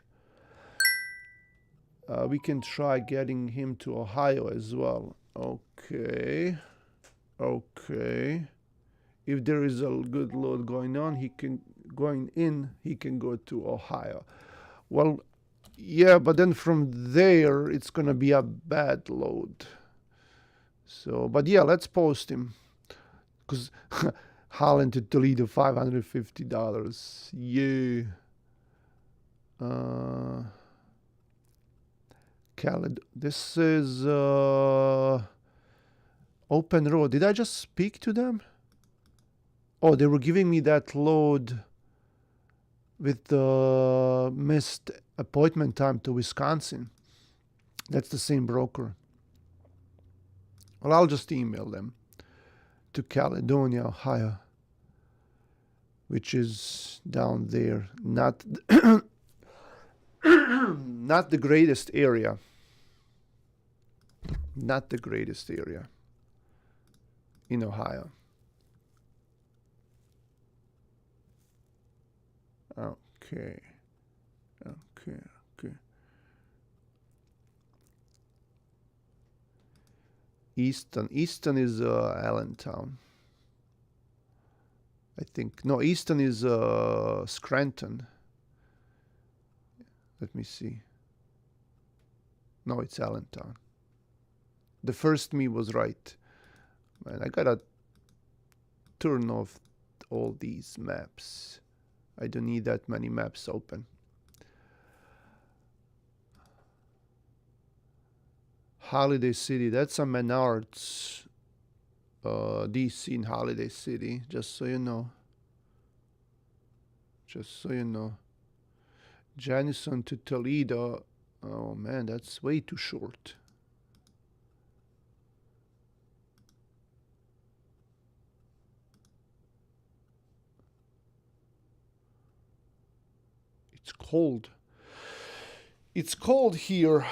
We can try getting him to Ohio as well. Okay. If there is a good load going in, he can go to Ohio. Well, yeah, but then from there, it's going to be a bad load. So, but yeah, let's post him. Because Holland to Toledo, $550. Yeah. This is Open Road. Did I just speak to them? Oh, they were giving me that load with the missed appointment time to Wisconsin. That's the same broker. Well, I'll just email them to Caledonia, Ohio, which is down there. Not not the greatest area. Not the greatest area in Ohio. Okay. Easton is Allentown. I think. No, Easton is Scranton. Let me see. No, it's Allentown. The first me was right. Man, I gotta turn off all these maps. I don't need that many maps open. Holiday City, that's a Menards DC in Holiday City, just so you know. Janison to Toledo, oh man, that's way too short. It's cold. It's cold here.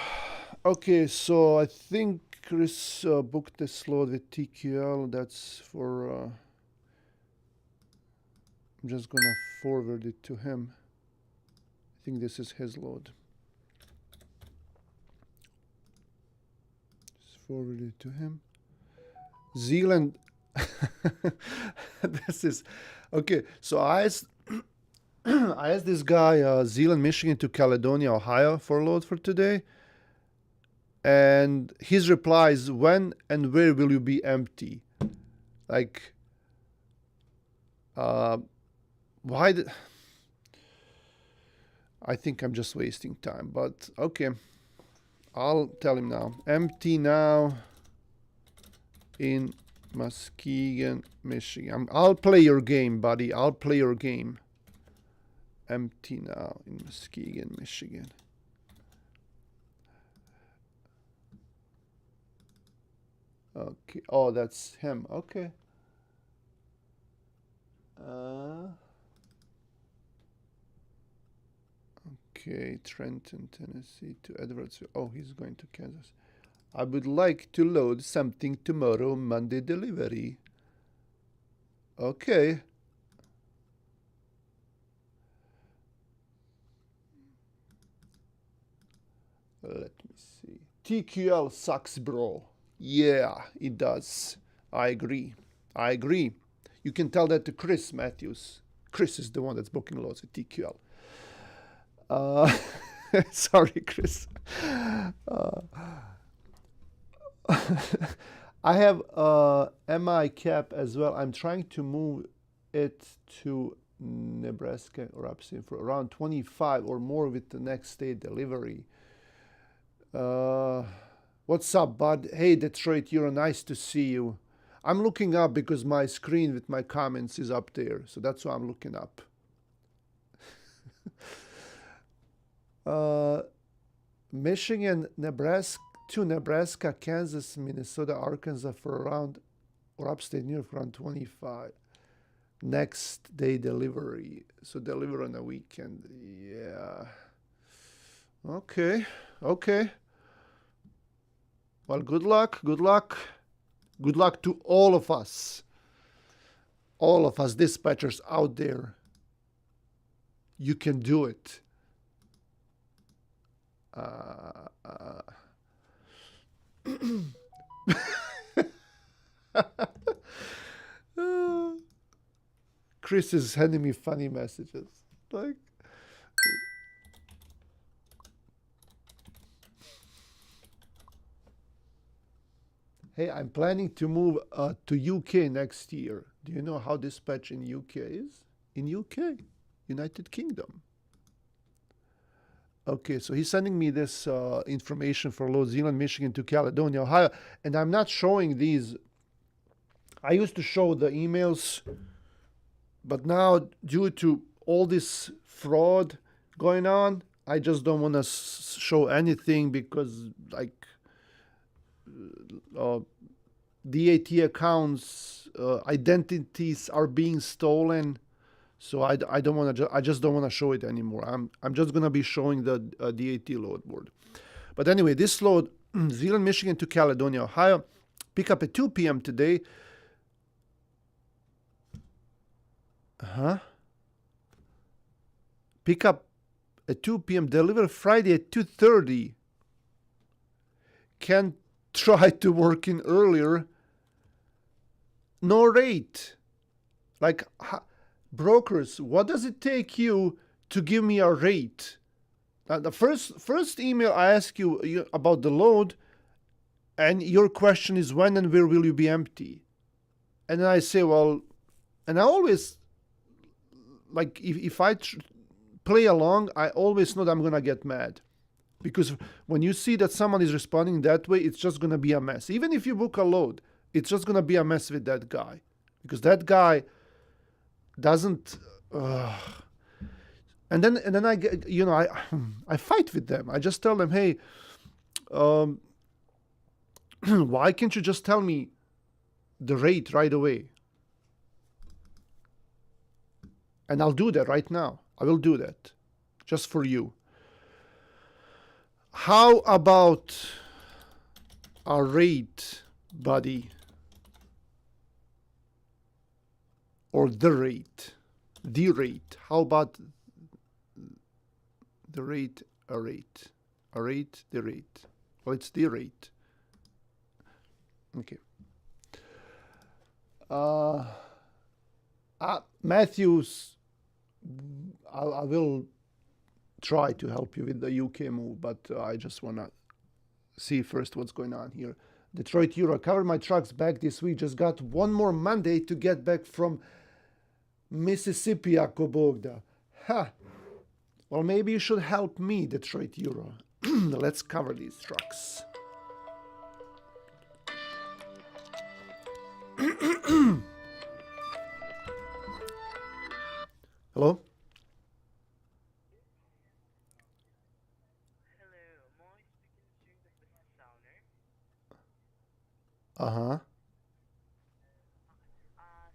Okay, so I think Chris booked this load with TQL. That's for... I'm just gonna forward it to him. I think this is his load. Just forward it to him. Zealand... This is... Okay, so I asked this guy, Zealand, Michigan to Caledonia, Ohio for a load for today. And his reply is, when and where will you be empty? Like, why? I think I'm just wasting time, but okay. I'll tell him now. Empty now in Muskegon, Michigan. I'll play your game, buddy. I'll play your game. Empty now in Muskegon, Michigan. Okay. Oh, that's him. Okay. Okay. Trenton, Tennessee to Edwardsville. Oh, he's going to Kansas. I would like to load something tomorrow, Monday delivery. Okay. Let me see. TQL sucks, bro. Yeah, it does. I agree. You can tell that to Chris Matthews. Chris is the one that's booking loads with TQL. Sorry, Chris. I have MI cap as well. I'm trying to move it to Nebraska or upstate for around 25 or more with the next day delivery. What's up, bud? Hey, Detroit, you're nice to see you. I'm looking up because my screen with my comments is up there, so that's why I'm looking up. Michigan, Nebraska, Kansas, Minnesota, Arkansas for around, or upstate New York for around 25. Next day delivery. So deliver on a weekend. Yeah. Okay. Well, good luck. Good luck to all of us. All of us dispatchers out there. You can do it. Chris is sending me funny messages. Like, hey, I'm planning to move to UK next year. Do you know how dispatch in UK is? In UK, United Kingdom. Okay, so he's sending me this information for Low Zealand, Michigan to Caledonia, Ohio, and I'm not showing these. I used to show the emails, but now due to all this fraud going on, I just don't want to show anything because like DAT accounts identities are being stolen. So I don't want to. I just don't want to show it anymore. I'm just gonna be showing the DAT load board. But anyway, this load, Zealand, Michigan to Caledonia, Ohio, pick up at 2 p.m. today. Pick up at 2 p.m. Deliver Friday at 2:30. Can try to work in earlier. No rate. Like brokers, what does it take you to give me a rate? The first email I ask you about the load, and your question is when and where will you be empty? And then I say, well, and I always, like, if I play along, I always know that I'm going to get mad. Because when you see that someone is responding that way, it's just going to be a mess. Even if you book a load, it's just going to be a mess with that guy. Because that guy doesn't... And then I get, I fight with them. I just tell them, hey, why can't you just tell me the rate right away? And I'll do that right now. I will do that just for you. How about a rate, buddy? Or the rate? The rate. How about the rate, a rate? A rate, the rate. Well, it's the rate. Okay. Matthews, I will try to help you with the UK move, but I just want to see first what's going on here. Detroit Euro. Covered my trucks back this week. Just got one more Monday to get back from Mississippi, Akobogda. Ha! Well, maybe you should help me, Detroit Euro. Let's cover these trucks. Hello? Hello, am I speaking to the business owner? Uh-huh.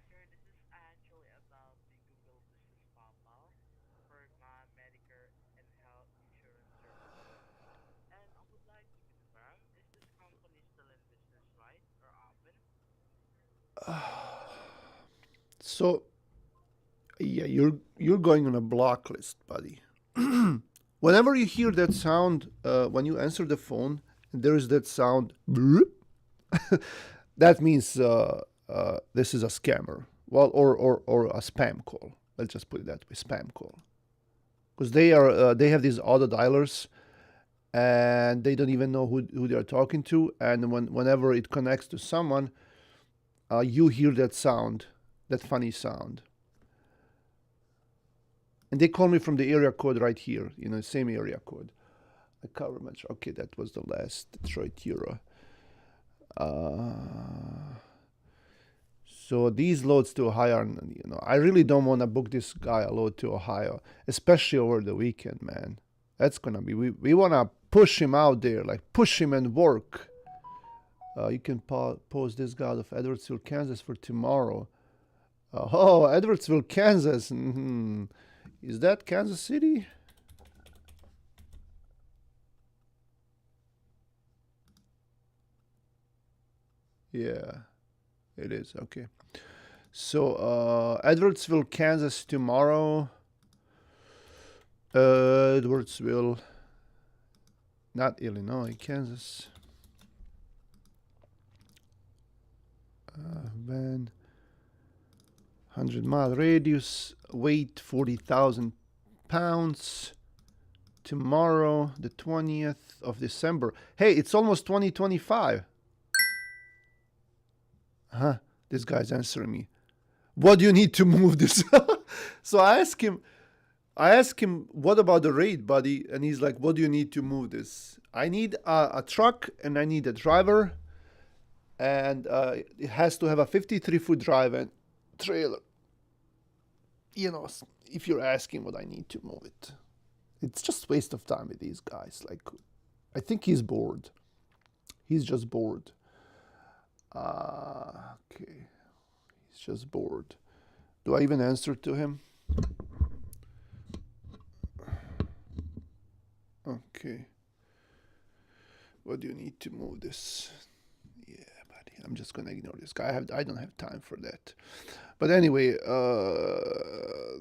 Sir, this is actually about the Google Business Profile for my Medicare and health insurance services. And I would like to confirm, is this company still in business, right, or open? So, yeah, you're going on a block list, buddy. Whenever you hear that sound, when you answer the phone, there is that sound, that means this is a scammer. Well, or a spam call. Let's just put it that way, spam call. Because they have these auto dialers, and they don't even know who they are talking to. And whenever it connects to someone, you hear that sound, that funny sound. And they call me from the area code right here, same area code. I cover much. Okay, that was the last Detroit Euro. So these loads to Ohio, I really don't want to book this guy a load to Ohio, especially over the weekend, man. That's gonna be, we want to push him out there, like push him and work. You can post this guy out of Edwardsville, Kansas for tomorrow. Oh, Edwardsville, Kansas. Mm-hmm. Is that Kansas City? Yeah, it is. Okay. So, Edwardsville, Kansas tomorrow. Edwardsville, not Illinois, Kansas. Van, 100-mile radius, weight 40,000 pounds. Tomorrow, the 20th of December. Hey, it's almost 2025. This guy's answering me. What do you need to move this? So I ask him, what about the rate, buddy? And he's like, what do you need to move this? I need a truck and I need a driver. And it has to have a 53-foot drive and trailer. If you're asking what I need to move it. It's just waste of time with these guys. Like, I think he's bored. He's just bored. Okay. He's just bored. Do I even answer to him? Okay. What do you need to move this? Yeah, buddy. I'm just gonna ignore this guy. I don't have time for that. But anyway,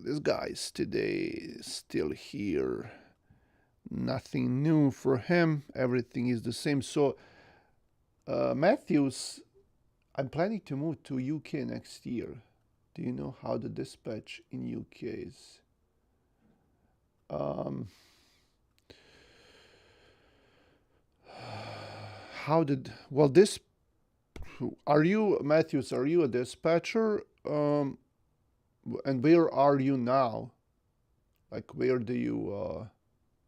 this guy's today still here. Nothing new for him. Everything is the same. So, Matthews, I'm planning to move to UK next year. Do you know how the dispatch in UK is? Are you, Matthews, are you a dispatcher? And where are you now? Like, where do you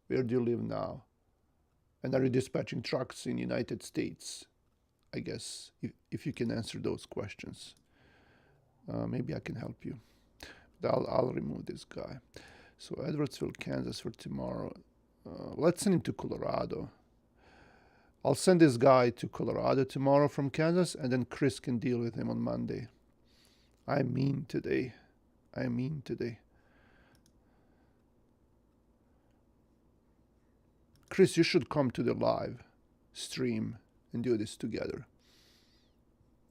live now? And are you dispatching trucks in United States? I guess, if you can answer those questions. Maybe I can help you. But I'll remove this guy. So Edwardsville, Kansas for tomorrow. Let's send him to Colorado. I'll send this guy to Colorado tomorrow from Kansas, and then Chris can deal with him on Monday. I'm mean today. Chris, you should come to the live stream and do this together.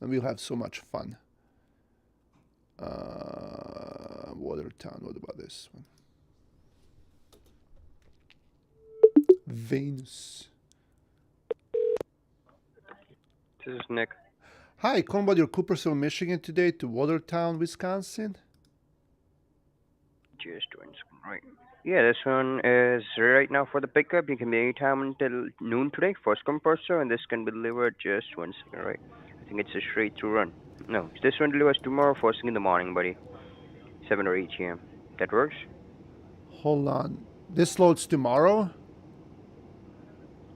And we'll have so much fun. Watertown, what about this one? Venus. This is Nick. Hi, come about your Coopersville, Michigan today to Watertown, Wisconsin. Just one second, right. Yeah, this one is right now for the pickup. You can be anytime until noon today. First come, first serve, and this can be delivered just 1 second, right? I think it's a straight through run. No, this one delivers tomorrow first thing in the morning, buddy. 7 or 8 a.m. That works? Hold on. This loads tomorrow?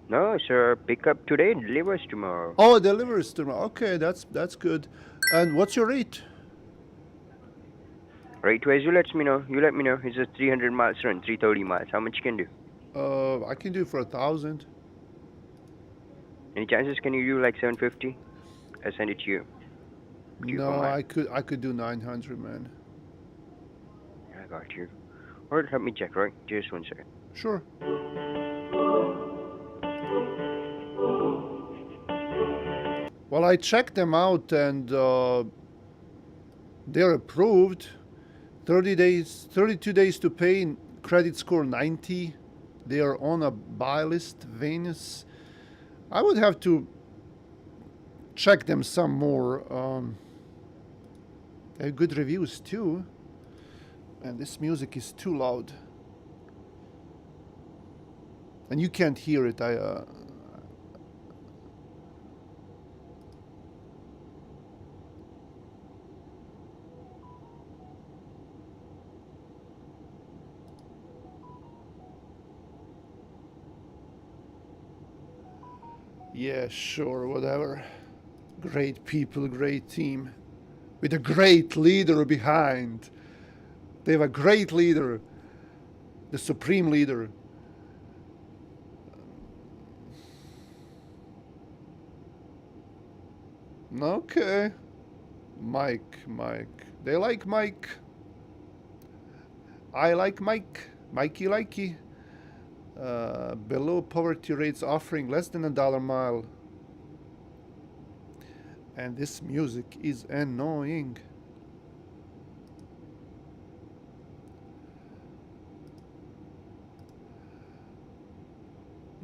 No, sir. Pickup today, delivers tomorrow. Oh, delivers tomorrow. Okay, that's good. And what's your rate? Rate-wise, you let me know. It's a 300 miles run, 330 miles. How much you can do? I can do for 1,000. Any chances can you do like 750? I send it to you. No, I could do 900, man. I got you. Alright, let me check, right? Just 1 second. Sure. Well, I checked them out and they're approved. 32 days to pay, credit score 90. They are on a buy list, Venus. I would have to check them some more. They have good reviews too. And this music is too loud. And you can't hear it. Yeah, sure, whatever. Great people, great team. With a great leader behind. They have a great leader. The supreme leader. Okay. Mike. They like Mike. I like Mike. Mikey likey. Below poverty rates offering less than $1 mile. And this music is annoying.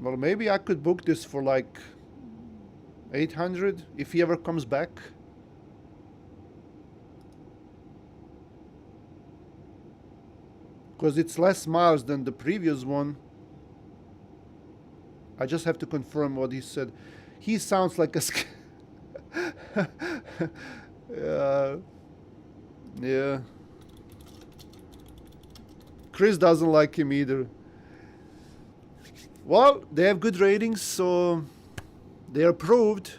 Well, maybe I could book this for like 800 if he ever comes back. Because it's less miles than the previous one. I just have to confirm what he said. He sounds like a... yeah. Chris doesn't like him either. Well, they have good ratings, so they're approved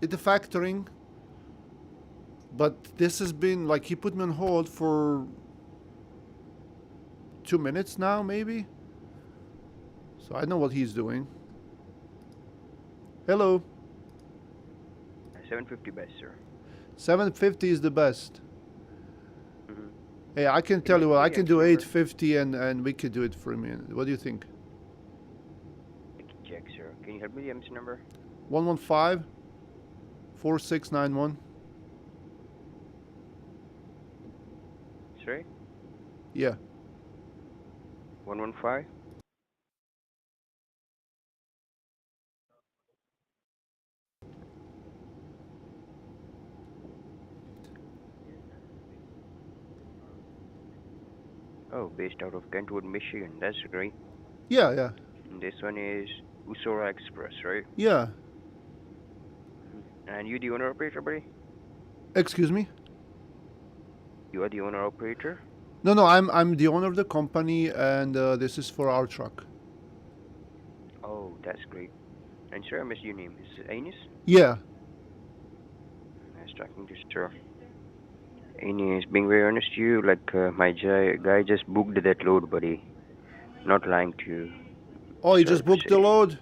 at the factoring. But this has been, like, he put me on hold for 2 minutes now, maybe. So I know what he's doing. Hello. 750 best, sir. 750 is the best. Mm-hmm. Hey, I can tell you what, I can do 850 and we could do it for a minute. What do you think? I can check, sir. Can you help me the MC number? 115 4691. Sorry? Yeah. 115? Oh, based out of Kentwood, Michigan. That's great. Yeah, yeah. And this one is Usora Express, right? Yeah. And you the owner operator, buddy? Excuse me? You are the owner operator? No, I'm the owner of the company, and this is for our truck. Oh, that's great. And sir, I missed your name. Is it Anis? Yeah. Nice talking to you, sir. Anis, being very honest to you, like my guy just booked that load, buddy. Not lying to you. Oh, you just booked the load?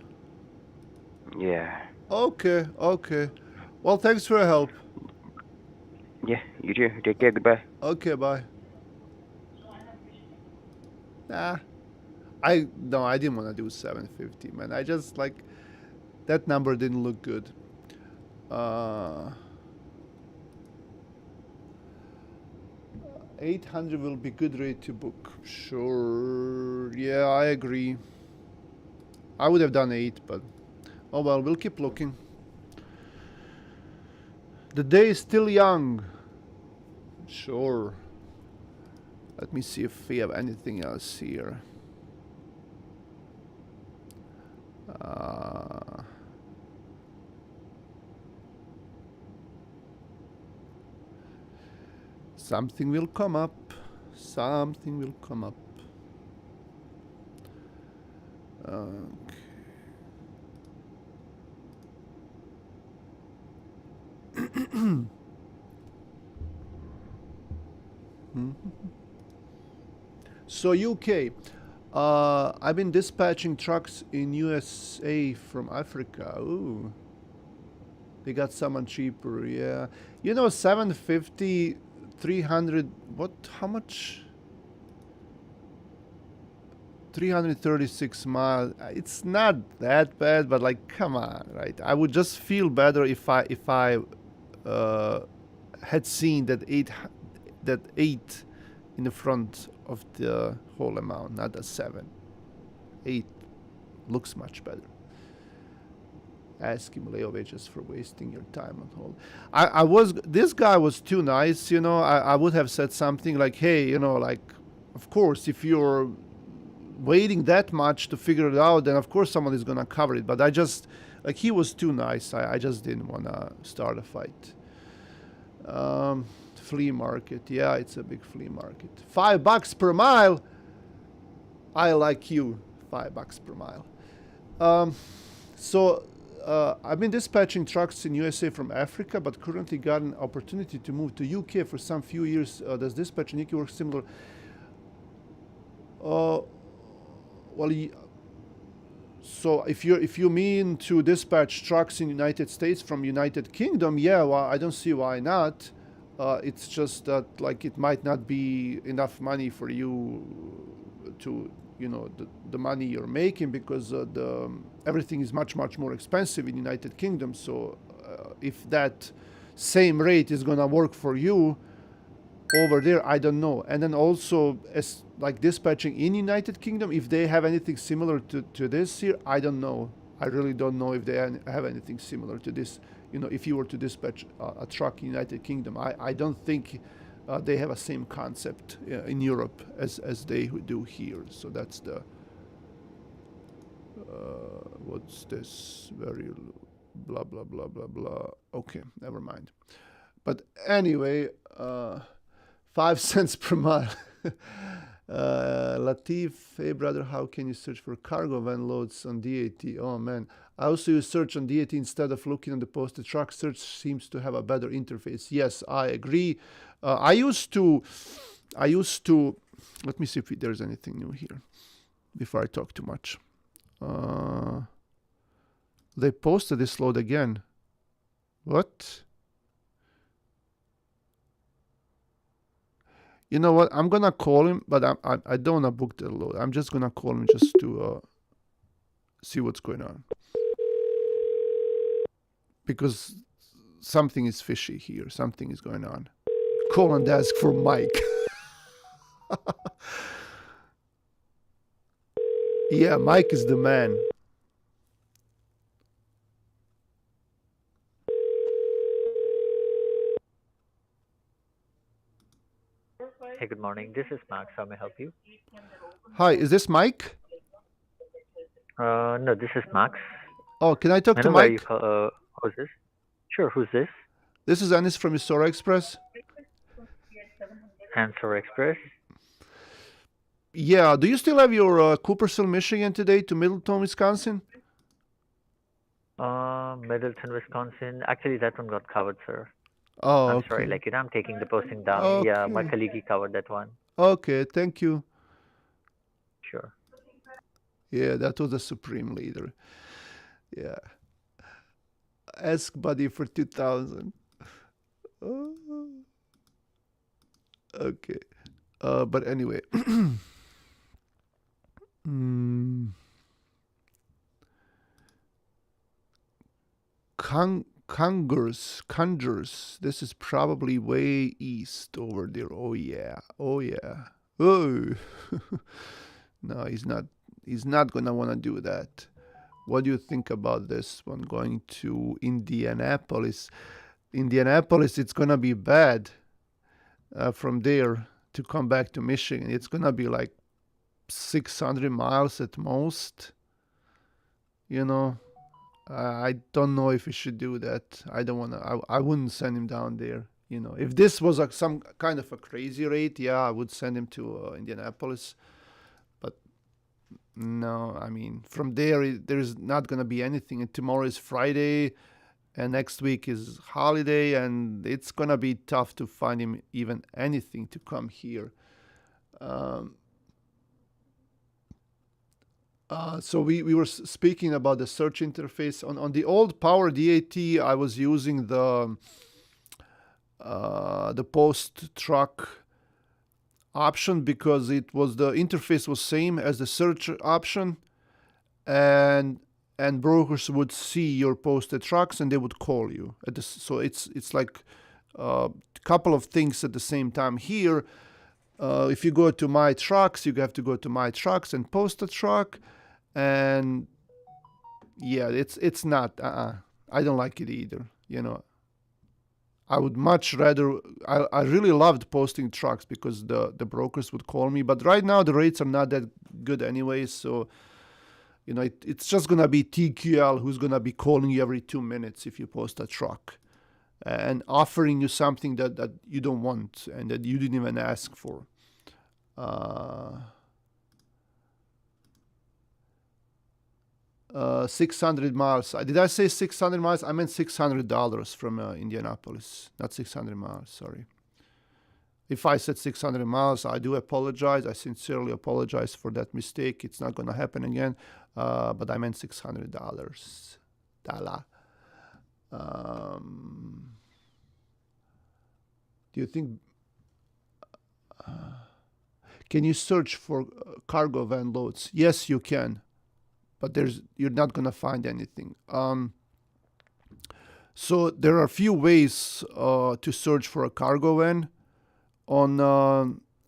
Yeah. Okay, okay. Well, thanks for your help. Yeah, you too. Take care. Goodbye. Okay, bye. Nah. I didn't want to do 750, man. I just like that number didn't look good. 800 will be good rate to book. Sure. Yeah, I agree. I would have done 8, but oh well, we'll keep looking. The day is still young. Sure. Let me see if we have anything else here. Something will come up. Something will come up. Okay. So UK, I've been dispatching trucks in USA from Africa. Ooh, they got someone cheaper. Yeah, you know, 750, 300. What? How much? 336 miles. It's not that bad, but like, come on, right? I would just feel better if I had seen that eight in the front of the whole amount, not a 7. 8 looks much better. Ask him layaway just for wasting your time on hold. This guy was too nice, you know. I would have said something like, hey, you know, like, of course, if you're waiting that much to figure it out, then of course someone is gonna cover it. But I just, like, he was too nice. I just didn't wanna start a fight. Flea market, yeah, it's a big flea market. $5 per mile. I like you. $5 per mile. I've been dispatching trucks in USA from Africa, but currently got an opportunity to move to UK for some few years. Does dispatch in UK work similar? So if you mean to dispatch trucks in United States from United Kingdom, yeah, well, I don't see why not. It's just that, like, it might not be enough money for you to, you know, the money you're making, because everything is much more expensive in United Kingdom. So if that same rate is gonna work for you over there, I don't know. And then also, as like dispatching in United Kingdom, if they have anything similar to this here, I don't know. I really don't know if they have anything similar to this. You know, if you were to dispatch a truck in United Kingdom, I don't think they have a same concept in Europe as they do here. So that's the what's this? Very blah blah blah blah blah. Okay, never mind. But anyway, 5 cents per mile. Latif, hey brother, how can you search for cargo van loads on DAT? Oh man, I also use search on DAT instead of looking on the posted truck. Search seems to have a better interface. Yes, I agree. I used to. Let me see if there's anything new here before I talk too much. They posted this load again. What? You know what? I'm gonna call him, but I don't wanna book the load. I'm just gonna call him just to see what's going on, because something is fishy here. Something is going on. Call and ask for Mike. Yeah, Mike is the man. Hey, good morning. This is Max. How may I help you? Hi, is this Mike? No, this is Max. Oh, can I talk I to know where you Mike? call. Who's this? Sure, who's this? This is Anis from Isora Express. Answer Express. Yeah, do you still have your Coopersville, Michigan today to Middleton, Wisconsin? Middleton, Wisconsin. Actually, that one got covered, sir. Oh, I'm okay. sorry. Like, I'm taking the posting down. Yeah, my Okay. colleague he covered that one. Okay, thank you. Sure. Yeah, that was the supreme leader. Yeah. Ask Buddy for 2,000. Oh. Okay. But anyway. Conjures. This is probably way east over there. Oh yeah. Oh yeah. Oh. No, he's not. He's not gonna want to do that. What do you think about this one going to Indianapolis? Indianapolis, it's gonna be bad. From there to come back to Michigan, it's gonna be like 600 miles at most. You know, I don't know if we should do that. I don't wanna. I wouldn't send him down there. You know, if this was some kind of a crazy rate, yeah, I would send him to Indianapolis. But no, I mean, from there, there's not gonna be anything. And tomorrow is Friday, and next week is holiday, and it's gonna be tough to find him even anything to come here. So we were speaking about the search interface. On the old Power DAT, I was using the post truck option because it was the interface was same as the search option, and brokers would see your posted trucks and they would call you. So it's like a couple of things at the same time here. If you go to My Trucks, you have to go to My Trucks and post a truck. And yeah, it's not. I don't like it either. You know, I would much rather. I really loved posting trucks because the brokers would call me. But right now the rates are not that good anyway. So you know, it's just gonna be TQL who's gonna be calling you every 2 minutes if you post a truck and offering you something that you don't want and that you didn't even ask for. 600 miles. Did I say 600 miles? I meant $600 from Indianapolis, not 600 miles. Sorry. If I said 600 miles, I do apologize. I sincerely apologize for that mistake. It's not going to happen again. But I meant $600. Do you think... can you search for cargo van loads? Yes, you can. But you're not going to find anything. So there are a few ways to search for a cargo van on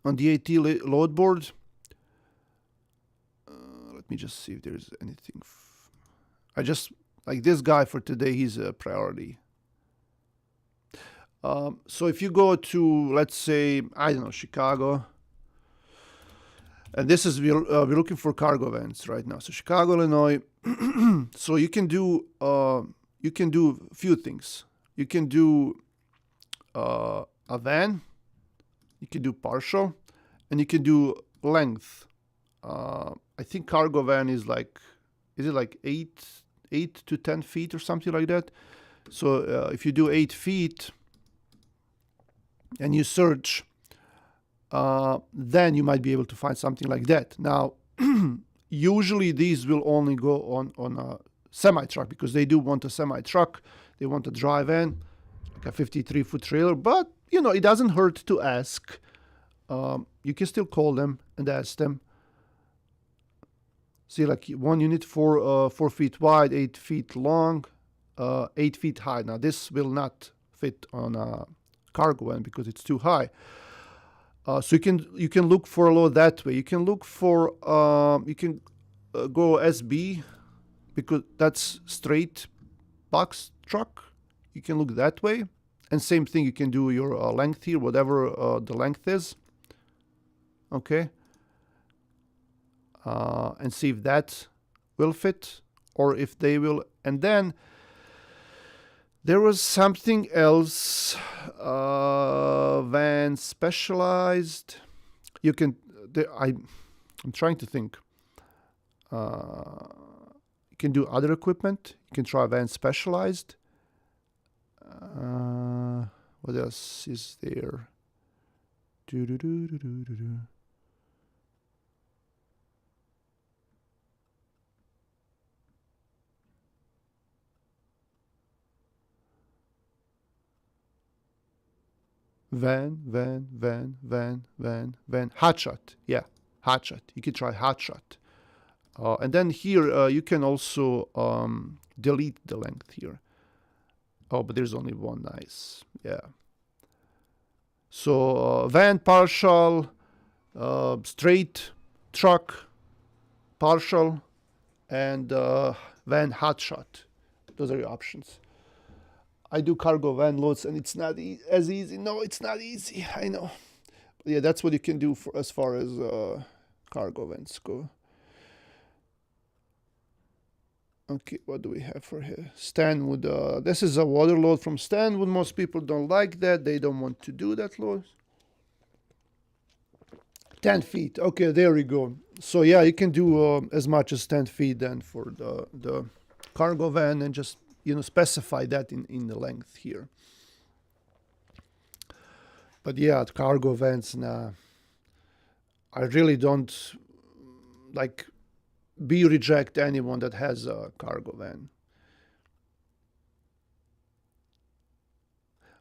the AT load board. Let me just see if there's anything. I just like this guy for today. He's a priority. So if you go to, let's say, I don't know, Chicago. And this is, we're looking for cargo vans right now. So Chicago, Illinois. So you can do a few things. You can do a van. You can do partial, and you can do length. I think cargo van is like, is it like 8 to 10 feet or something like that? So if you do 8 feet and you search, then you might be able to find something like that. Now, usually these will only go on a semi-truck, because they do want a semi-truck. They want a drive-in, like a 53-foot trailer. But, you know, it doesn't hurt to ask. You can still call them and ask them. See, like 1 unit 4 feet wide, 8 feet long, 8 feet high. Now, this will not fit on a cargo van because it's too high. So you can look for a load that way. You can look for you can go SB, because that's straight box truck. You can look that way, and same thing. You can do your length here, whatever the length is. Okay, and see if that will fit or if they will. And then there was something else, van specialized. You can, I'm trying to think. You can do other equipment. You can try van specialized. What else is there? Van. Hotshot. Yeah, hotshot. You can try hotshot. And then here you can also delete the length here. Oh, but there's only one. Nice. Yeah. So van partial, straight truck partial, and van hotshot. Those are your options. I do cargo van loads, and it's not as easy. No, it's not easy. I know. But yeah, that's what you can do for as far as cargo vans go. Okay, what do we have for here? Stanwood. This is a water load from Stanwood. Most people don't like that. They don't want to do that load. 10 feet. Okay, there we go. So yeah, you can do as much as 10 feet then for the cargo van, and just, you know, specify that in the length here. But yeah, cargo vans, nah, I really don't like reject anyone that has a cargo van.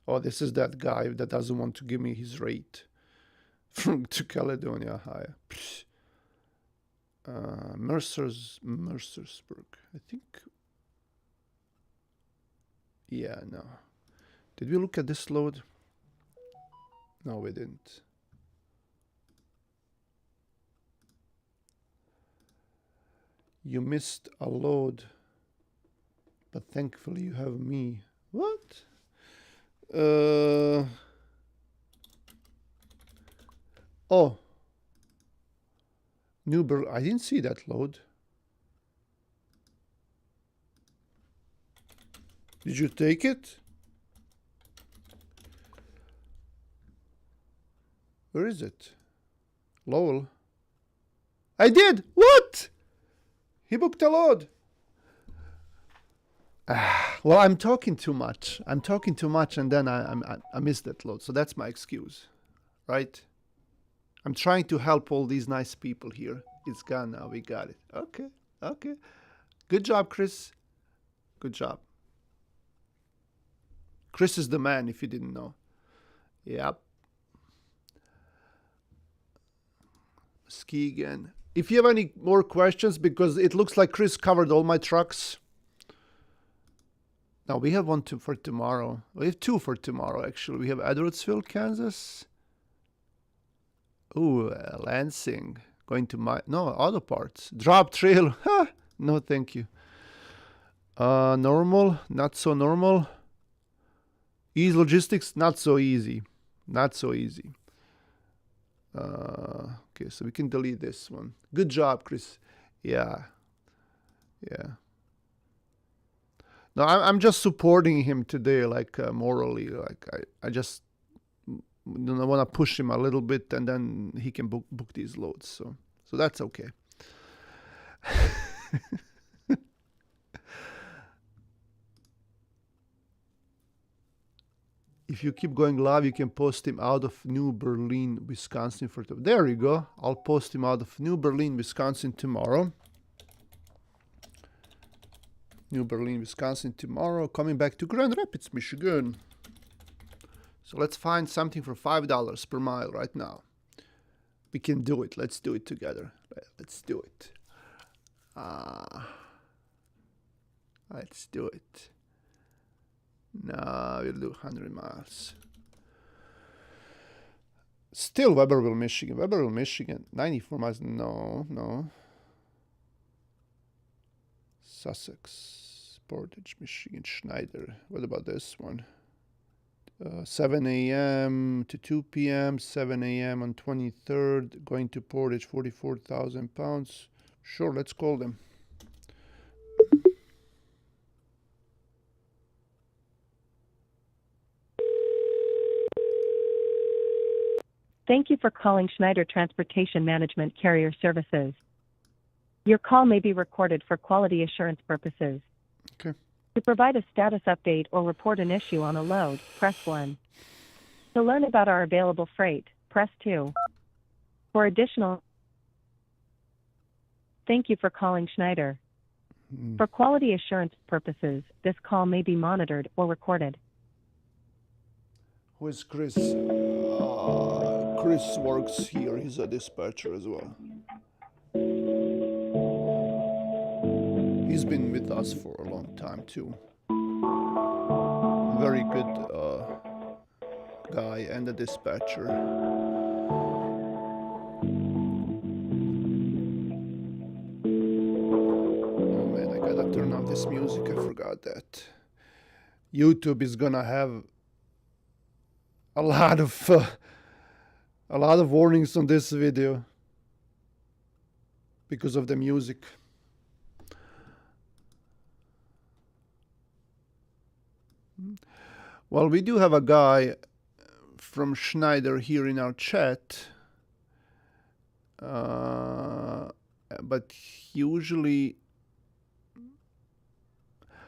Oh, this is that guy that doesn't want to give me his rate from to Caledonia higher. Mercersburg, I think. Yeah, no. Did we look at this load? No, we didn't. You missed a load, but thankfully you have me. What? Oh. Newberg. I didn't see that load. Did you take it? Where is it? Lowell. I did! What? He booked a load. Well, I'm talking too much. And then I missed that load. So that's my excuse, right? I'm trying to help all these nice people here. It's gone now. We got it. Okay. Good job, Chris. Good job. Chris is the man, if you didn't know. Yep. Skegan. If you have any more questions, because it looks like Chris covered all my trucks. Now, we have one for tomorrow. We have two for tomorrow, actually. We have Edwardsville, Kansas. Ooh, Lansing. Going to auto parts. Drop trail. No, thank you. Normal, not so normal. Easy logistics, not so easy. Okay, so we can delete this one. Good job, Chris. Yeah. No, I'm just supporting him today, like morally. Like I just want to push him a little bit, and then he can book these loads. So that's okay. if you keep going live, you can post him out of New Berlin, Wisconsin. There you go. I'll post him out of New Berlin, Wisconsin tomorrow. New Berlin, Wisconsin tomorrow. Coming back to Grand Rapids, Michigan. So let's find something for $5 per mile right now. We can do it. Let's do it together. Let's do it. Let's do it. No, we'll do 100 miles. Still Weberville, Michigan. Weberville, Michigan. 94 miles. No. Sussex, Portage, Michigan, Schneider. What about this one? 7 a.m. to 2 p.m. 7 a.m. on 23rd. Going to Portage, 44,000 pounds. Sure, let's call them. Thank you for calling Schneider Transportation Management Carrier Services. Your call may be recorded for quality assurance purposes. Okay. To provide a status update or report an issue on a load, press 1. To learn about our available freight, press 2. For additional... Thank you for calling Schneider. For quality assurance purposes, this call may be monitored or recorded. Who is Chris? Chris works here. He's a dispatcher as well. He's been with us for a long time too. Very good guy and a dispatcher. Oh man, I gotta turn off this music. I forgot that. YouTube is gonna have a lot of warnings on this video because of the music. Well, we do have a guy from Schneider here in our chat, but usually...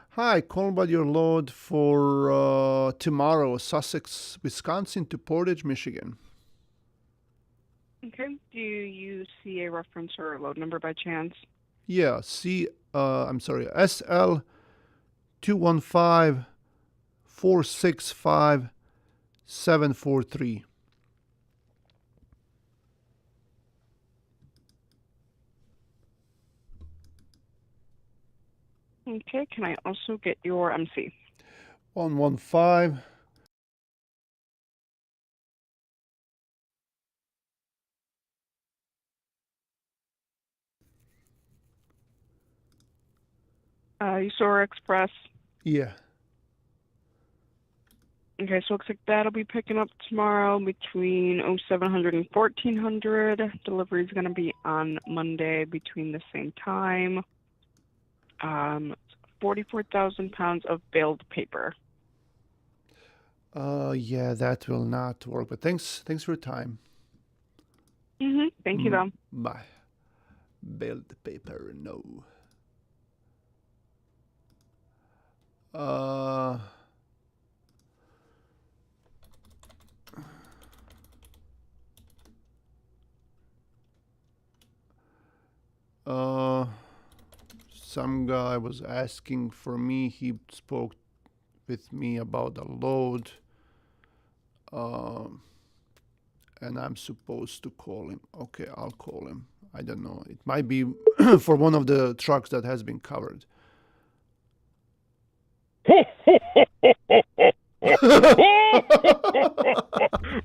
Hi, call about your load for tomorrow, Sussex, Wisconsin to Portage, Michigan. Okay. Do you see a reference or a load number by chance? Yeah, I'm sorry, SL 215-465-743. Okay. Can I also get your MC? 115. Usora Express. Yeah. Okay, so it looks like that'll be picking up tomorrow between 0700 and 1400. Delivery is going to be on Monday between the same time. 44,000 pounds of baled paper. Yeah, that will not work. But thanks for your time. Thank you, though. Bye. Baled paper, no. Some guy was asking for me. He spoke with me about a load, and I'm supposed to call him. Okay, I'll call him. I don't know. It might be for one of the trucks that has been covered.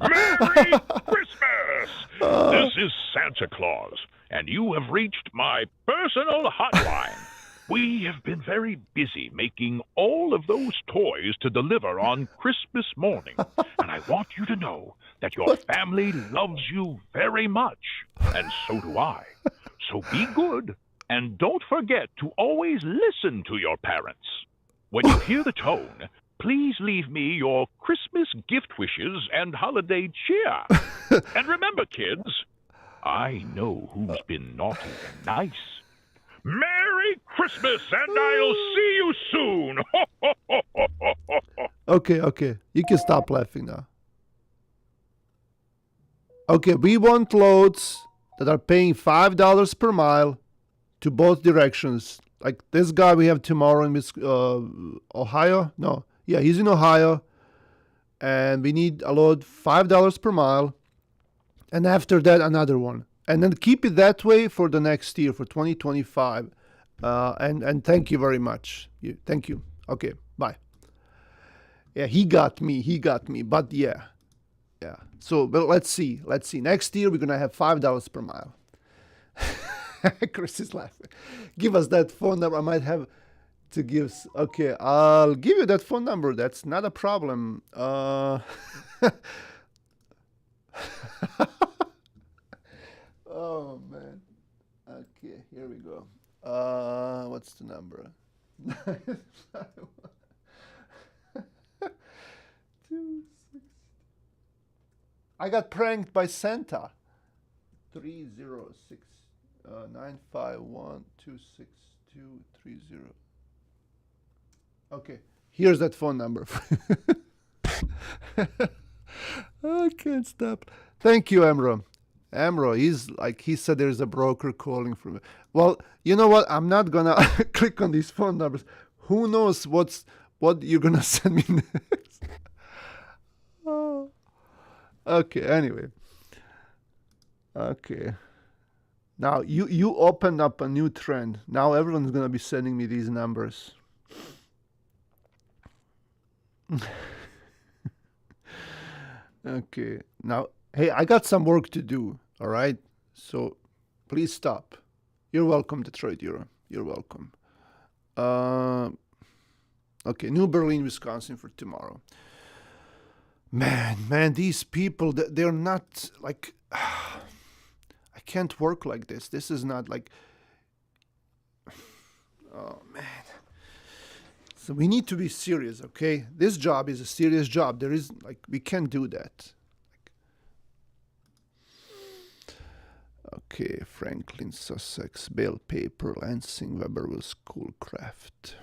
Merry Christmas! This is Santa Claus, and you have reached my personal hotline. We have been very busy making all of those toys to deliver on Christmas morning, and I want you to know that your family loves you very much, and so do I. So be good, and don't forget to always listen to your parents. When you hear the tone, please leave me your Christmas gift wishes and holiday cheer. And remember, kids, I know who's been naughty and nice. Merry Christmas, and I'll see you soon! Okay. You can stop laughing now. Okay, we want loads that are paying $5 per mile to both directions. Like this guy we have tomorrow in Ohio. No, yeah, he's in Ohio, and we need a load $5 per mile, and after that another one, and then keep it that way for the next year for 2025. And thank you very much. Thank you. Okay, bye. Yeah, he got me. But yeah. So, but let's see. Next year we're gonna have $5 per mile. Chris is laughing. Give us that phone number. I might have to give. Okay, I'll give you that phone number. That's not a problem. Oh man. Okay, here we go. What's the number? 2, 6. I got pranked by Santa. 306 951 26230. Okay, here's that phone number. I can't stop. Thank you, Amro. He said there's a broker calling from it. Well, you know what? I'm not gonna click on these phone numbers. Who knows what you're gonna send me next? Oh. Okay, anyway. Okay. Now you opened up a new trend. Now everyone's gonna be sending me these numbers. Okay. Now, hey, I got some work to do. All right. So, please stop. You're welcome, Detroit Euro. You're welcome. Okay, New Berlin, Wisconsin for tomorrow. Man, these people, they're not like. I can't work like this. This is not like. Oh man. So we need to be serious, okay? This job is a serious job. There is we can't do that. Okay, Franklin, Sussex, Bale Paper, Lansing, Weberville, Schoolcraft.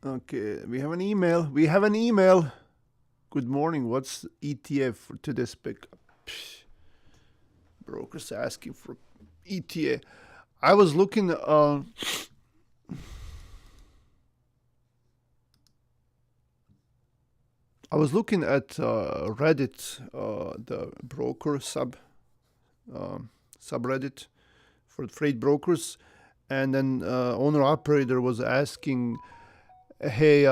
Okay, we have an email. Good morning. What's ETA for today's pickup? Brokers asking for ETA. I was looking. I was looking at Reddit, the broker subreddit for freight brokers, and then owner operator was asking, "Hey,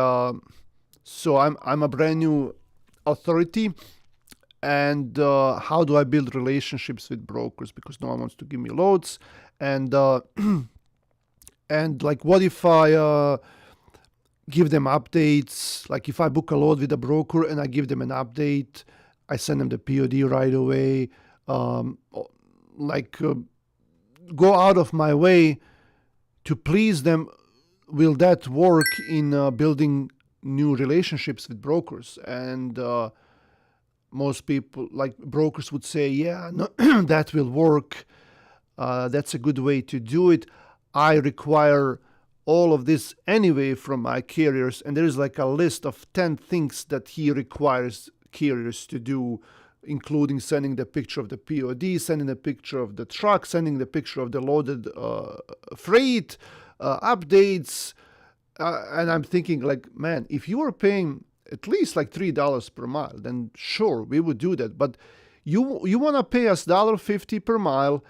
so I'm a brand new authority, and how do I build relationships with brokers because no one wants to give me loads, and and like what if I give them updates, like if I book a load with a broker and I give them an update, I send them the POD right away, go out of my way to please them. Will that work in building new relationships with brokers?" And most people, like brokers, would say, "Yeah, no, that will work. That's a good way to do it. I require all of this anyway from my carriers." And there's like a list of 10 things that he requires carriers to do, including sending the picture of the POD, sending the picture of the truck, sending the picture of the loaded freight, updates. And I'm thinking, like, man, if you were paying at least like $3 per mile, then sure, we would do that. But you want to pay us $1.50 per mile,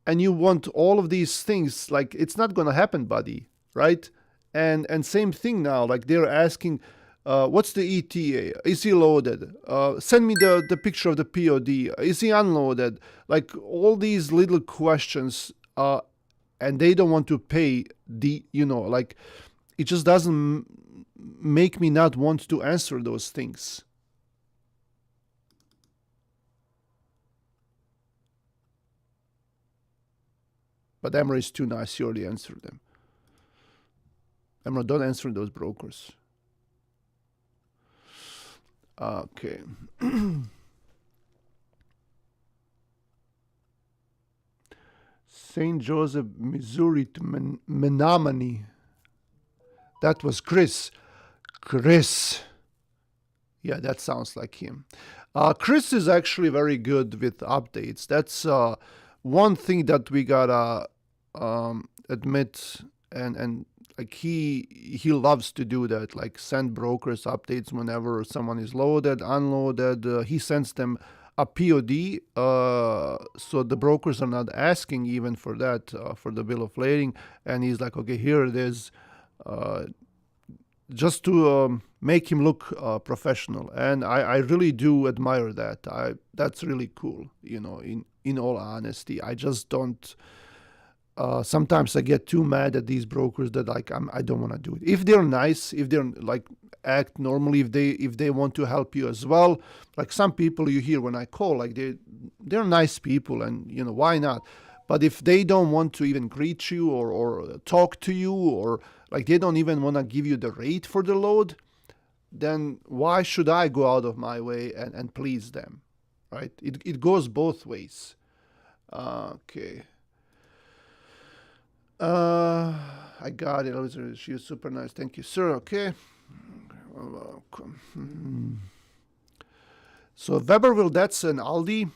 and you want all of these things, like, it's not going to happen, buddy, right? And same thing now, like they're asking, what's the ETA? Is he loaded? Send me the picture of the POD. Is he unloaded? Like all these little questions, and they don't want to pay like, it just doesn't make me not want to answer those things. But Emra is too nice. You already answered them. Emra, don't answer those brokers. Okay. St. Joseph, Missouri to Menominee. That was Chris. Chris. Yeah, that sounds like him. Chris is actually very good with updates. That's one thing that we gotta admit, and like he loves to do that, like send brokers updates whenever someone is loaded, unloaded. He sends them a POD, so the brokers are not asking even for that, for the bill of lading, and he's like, okay, here it is, just to make him look professional, and I really do admire that. That's really cool, you know. In all honesty, I just don't. Sometimes I get too mad at these brokers that like I don't want to do it. If they're nice, if they're like act normally, if they want to help you as well, like some people you hear when I call, like they're nice people, and you know, why not? But if they don't want to even greet you or talk to you, or like they don't even want to give you the rate for the load, then why should I go out of my way and please them, right? It goes both ways. Okay. I got it. She was super nice. Thank you, sir. Okay. So Weberville, that's an Aldi.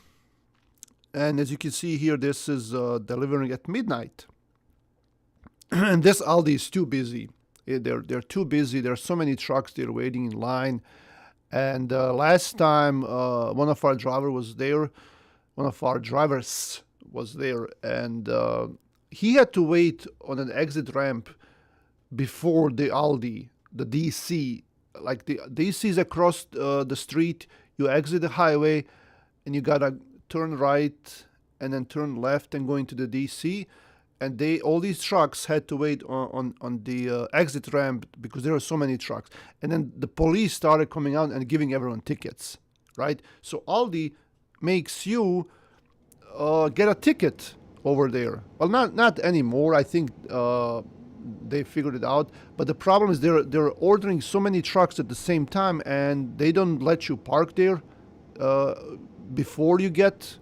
And as you can see here, this is delivering at midnight. And this Aldi is too busy. They're too busy. There are so many trucks. They're waiting in line. And last time, one of our drivers was there, and he had to wait on an exit ramp before the Aldi, the DC. Like the DC is across the street. You exit the highway, and you gotta turn right and then turn left and go into the DC. And all these trucks had to wait on the exit ramp because there are so many trucks. And then the police started coming out and giving everyone tickets, right? So Aldi makes you get a ticket over there. Well, not anymore. I think they figured it out. But the problem is they're ordering so many trucks at the same time, and they don't let you park there before you get.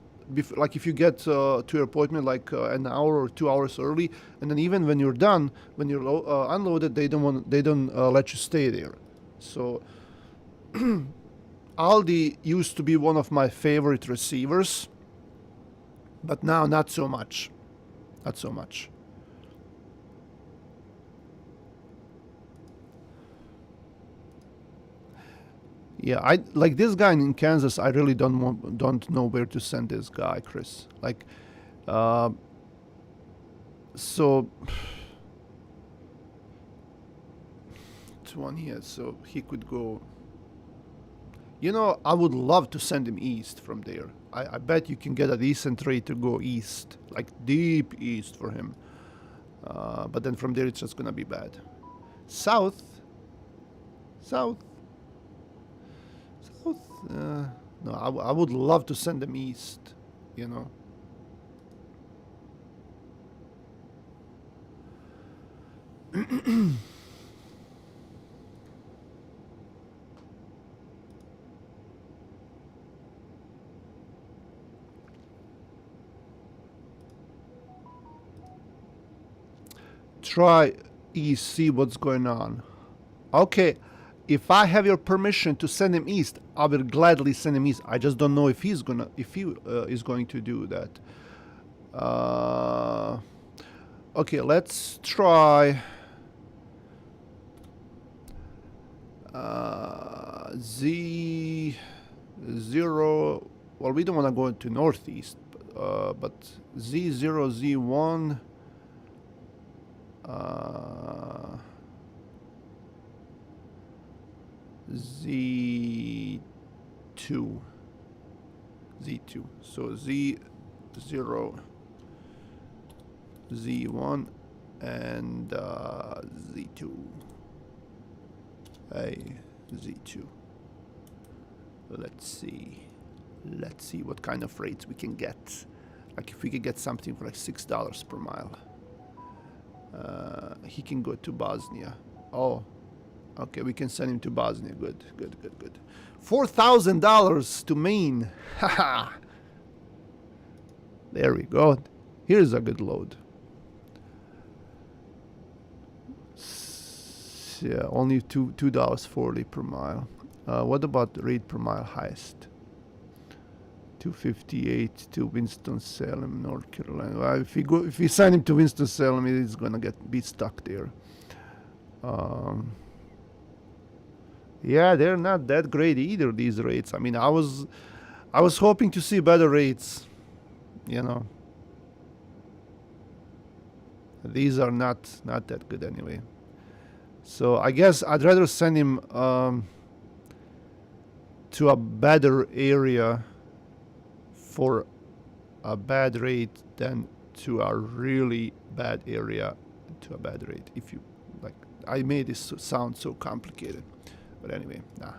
Like if you get to your appointment like an hour or 2 hours early, and then even when you're done, when you're unloaded, they don't let you stay there. So Aldi used to be one of my favorite receivers, but now not so much. Not so much. Yeah, I like this guy in Kansas. I really don't know where to send this guy, Chris. Like, so 20 years, so he could go. You know, I would love to send him east from there. I bet you can get a decent rate to go east, like deep east for him. But then from there, it's just gonna be bad. South. No, I would love to send them east, you know. Try east, see what's going on. Okay. If I have your permission to send him east, I will gladly send him east. I just don't know if he is going to do that. Okay, let's try Z0. Well, we don't want to go into northeast, but Z0, Z1. Z2. So Z0, Z1, and Z2. Hey, Z2. Let's see what kind of rates we can get. Like if we could get something for like $6 per mile. He can go to Bosnia. Oh. Okay, we can send him to Bosnia. Good. $4,000 to Maine. Haha. There we go. Here's a good load. Yeah, only $2.40 per mile. What about the rate per mile highest? 258 to Winston-Salem, North Carolina. Well, if we sign him to Winston-Salem, he's gonna be stuck there. Yeah, they're not that great either, these rates. I mean, I was hoping to see better rates, you know. These are not that good anyway. So I guess I'd rather send him to a better area for a bad rate than to a really bad area to a bad rate. If you like, I made this sound so complicated, but anyway, nah.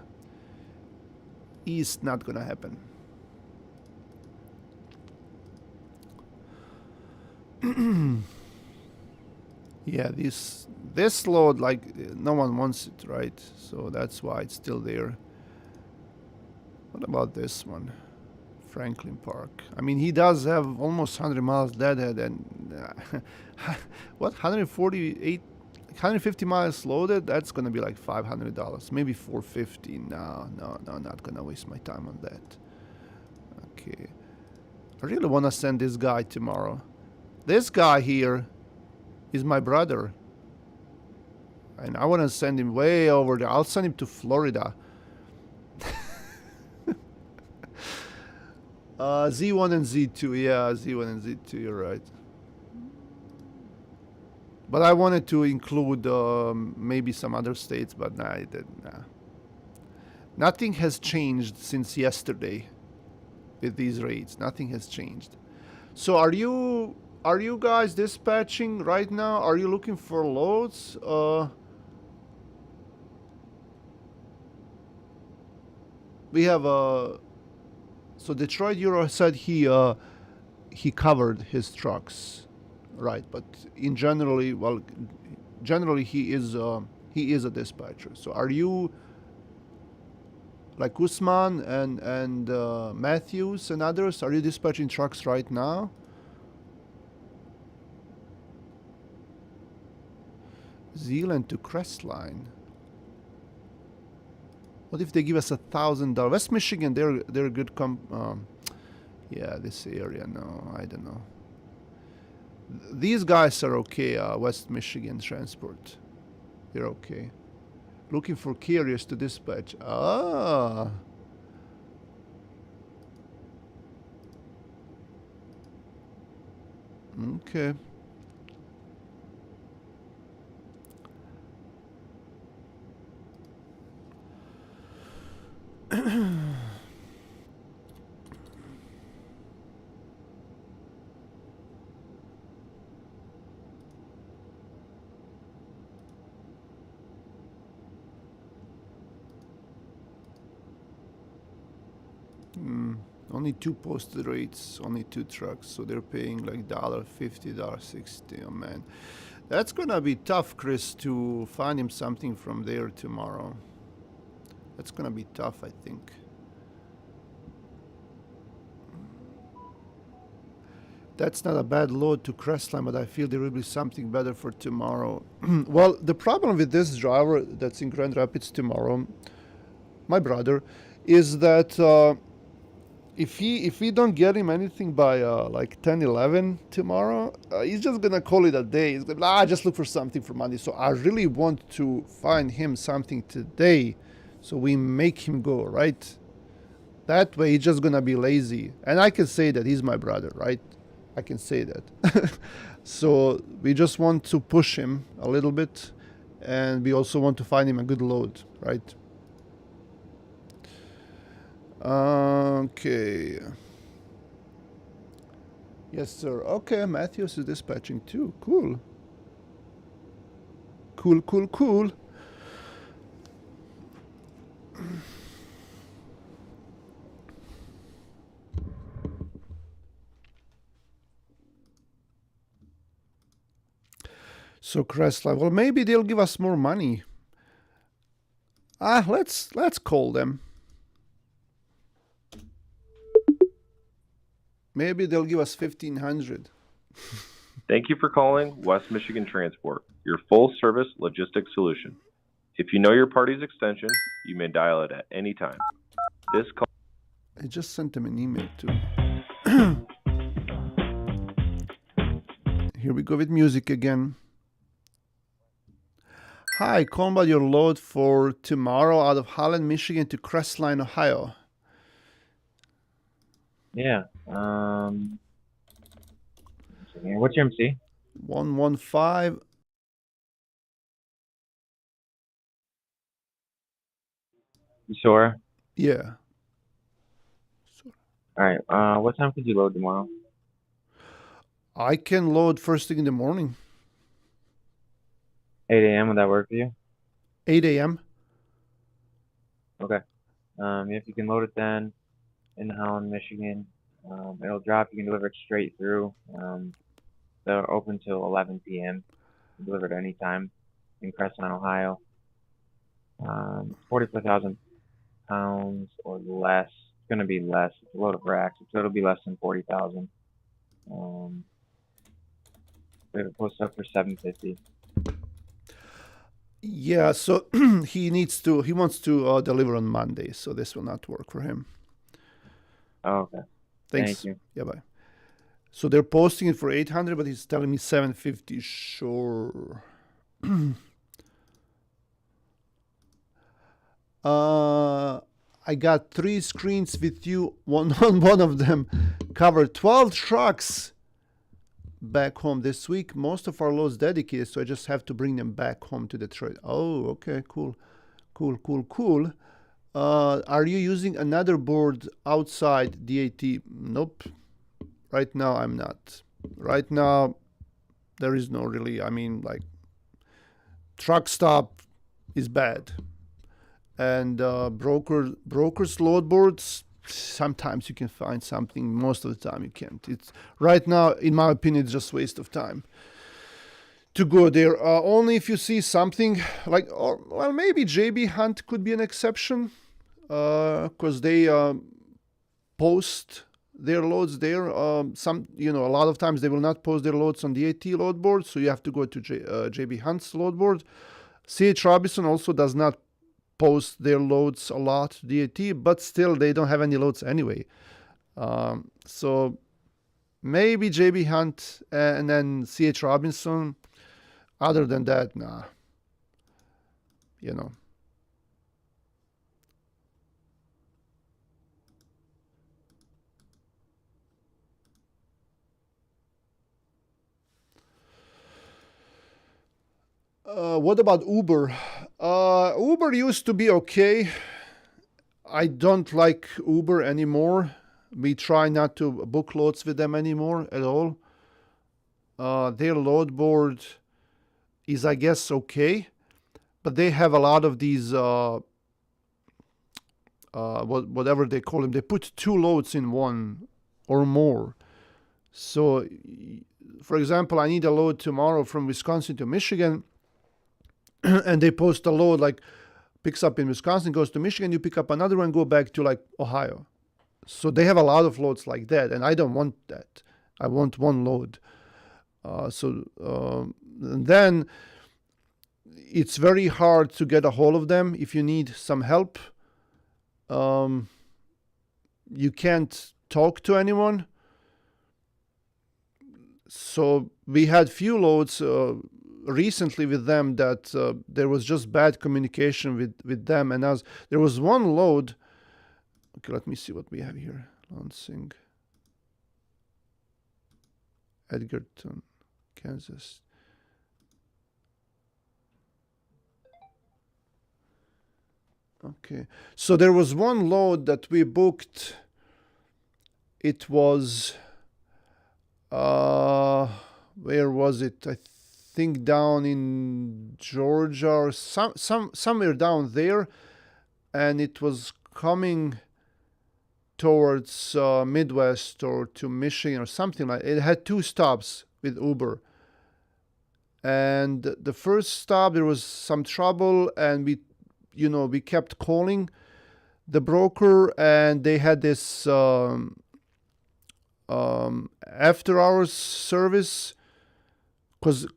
It's not gonna happen. Yeah, this load, like, no one wants it, right? So that's why it's still there. What about this one? Franklin Park. I mean, he does have almost 100 miles deadhead and what, 150 miles loaded? That's gonna be like $500, maybe $450. No, not gonna waste my time on that. Okay, I really want to send this guy tomorrow. This guy here is my brother, and I want to send him way over there. I'll send him to Florida. Z1 and Z2, yeah, Z1 and Z2, you're right. But I wanted to include maybe some other states, but nah, I didn't. Nah. Nothing has changed since yesterday with these rates. Nothing has changed. So are you guys dispatching right now? Are you looking for loads? We have so Detroit Euro said he covered his trucks, right? But generally he is a dispatcher. So are you like Usman and Matthews and others? Are you dispatching trucks right now? Zealand to Crestline. What if they give us $1,000? West Michigan, they're a good yeah, this area, no, I don't know. These guys are okay, West Michigan Transport. They're okay. Looking for carriers to dispatch. Ah. Okay. Only 2 posted rates, only 2 trucks, so they're paying like $1.50, $1.60. Oh man, that's gonna be tough, Chris, to find him something from there tomorrow. That's gonna be tough, I think. That's not a bad load to Crestline, but I feel there will be something better for tomorrow. Well, the problem with this driver that's in Grand Rapids tomorrow, my brother, is that if we don't get him anything by like 10-11 tomorrow, he's just gonna call it a day. He's gonna just look for something for Monday. So I really want to find him something today, so we make him go, right? That way he's just gonna be lazy, and I can say that he's my brother, right? I can say that. So we just want to push him a little bit, and we also want to find him a good load, right? Okay. Yes, sir. Okay, Matthews is dispatching too. Cool. Cool. So Crestline, well, maybe they'll give us more money. Let's call them. Maybe they'll give us $1,500. Thank you for calling West Michigan Transport, your full-service logistics solution. If you know your party's extension, you may dial it at any time. This call. I just sent them an email too. Here we go with music again. Hi, calling about your load for tomorrow out of Holland, Michigan to Crestline, Ohio. Yeah. What's your MC? 115. You sure? Yeah. All right. What time could you load tomorrow? I can load first thing in the morning. 8 a.m. Would that work for you? 8 a.m. Okay. If you can load it then in Holland, Michigan, it'll drop. You can deliver it straight through. They're open till 11 p.m. You can deliver it any time in Crestline, Ohio. 44,000 pounds or less. It's going to be less. It's a load of racks, so it'll be less than 40,000. We have it posted up for $750. Yeah, so he wants to deliver on Monday, so this will not work for him. Oh, okay. Thanks. Thank you. Yeah, bye. So they're posting it for 800, but he's telling me 750. Sure. I got 3 screens with you. One of them covered 12 trucks back home this week. Most of our loads dedicated, so I just have to bring them back home to Detroit. Oh, okay, cool. Are you using another board outside DAT? Nope. Right now, I'm not. Right now, there is no really, truck stop is bad. And brokers load boards, sometimes you can find something. Most of the time you can't. It's right now, in my opinion, it's just waste of time to go there. Only if you see something like, maybe JB Hunt could be an exception, because they post their loads there. A lot of times they will not post their loads on the AT load board, so you have to go to JB Hunt's load board. CH Robinson also does not post their loads a lot to DAT, but still they don't have any loads anyway. So maybe JB Hunt and then CH Robinson. Other than that, nah. What about Uber? Uber used to be okay. I don't like Uber anymore. We try not to book loads with them anymore at all. Their load board is, I guess, okay, but they have a lot of these, whatever they call them. They put 2 loads in one or more. So, for example, I need a load tomorrow from Wisconsin to Michigan, and they post a load like picks up in Wisconsin, goes to Michigan, you pick up another one, go back to like Ohio. So they have a lot of loads like that, and I don't want that. I want one load. And then it's very hard to get a hold of them if you need some help. You can't talk to anyone. So we had few loads recently with them that there was just bad communication with them and us. There was one load. Okay, let me see what we have here. Lansing, Edgerton, Kansas. Okay, so there was one load that we booked. It was, where was it? I think down in Georgia or somewhere down there, and it was coming towards Midwest or to Michigan or something like. It had 2 stops with Uber, and the first stop there was some trouble, and we kept calling the broker, and they had this after hours service, because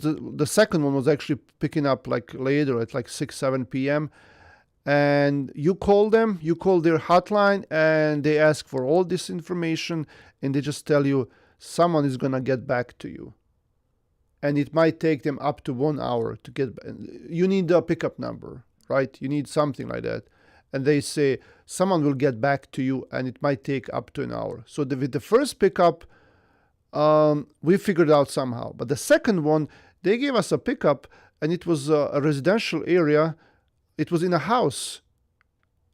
the second one was actually picking up like later at like 6-7 p.m. and you call their hotline, and they ask for all this information, and they just tell you someone is gonna get back to you, and it might take them up to 1 hour to get. You need a pickup number, right? You need something like that, and they say someone will get back to you, and it might take up to an hour. So with the first pickup, we figured it out somehow. But the second one, they gave us a pickup, and it was a residential area. It was in a house.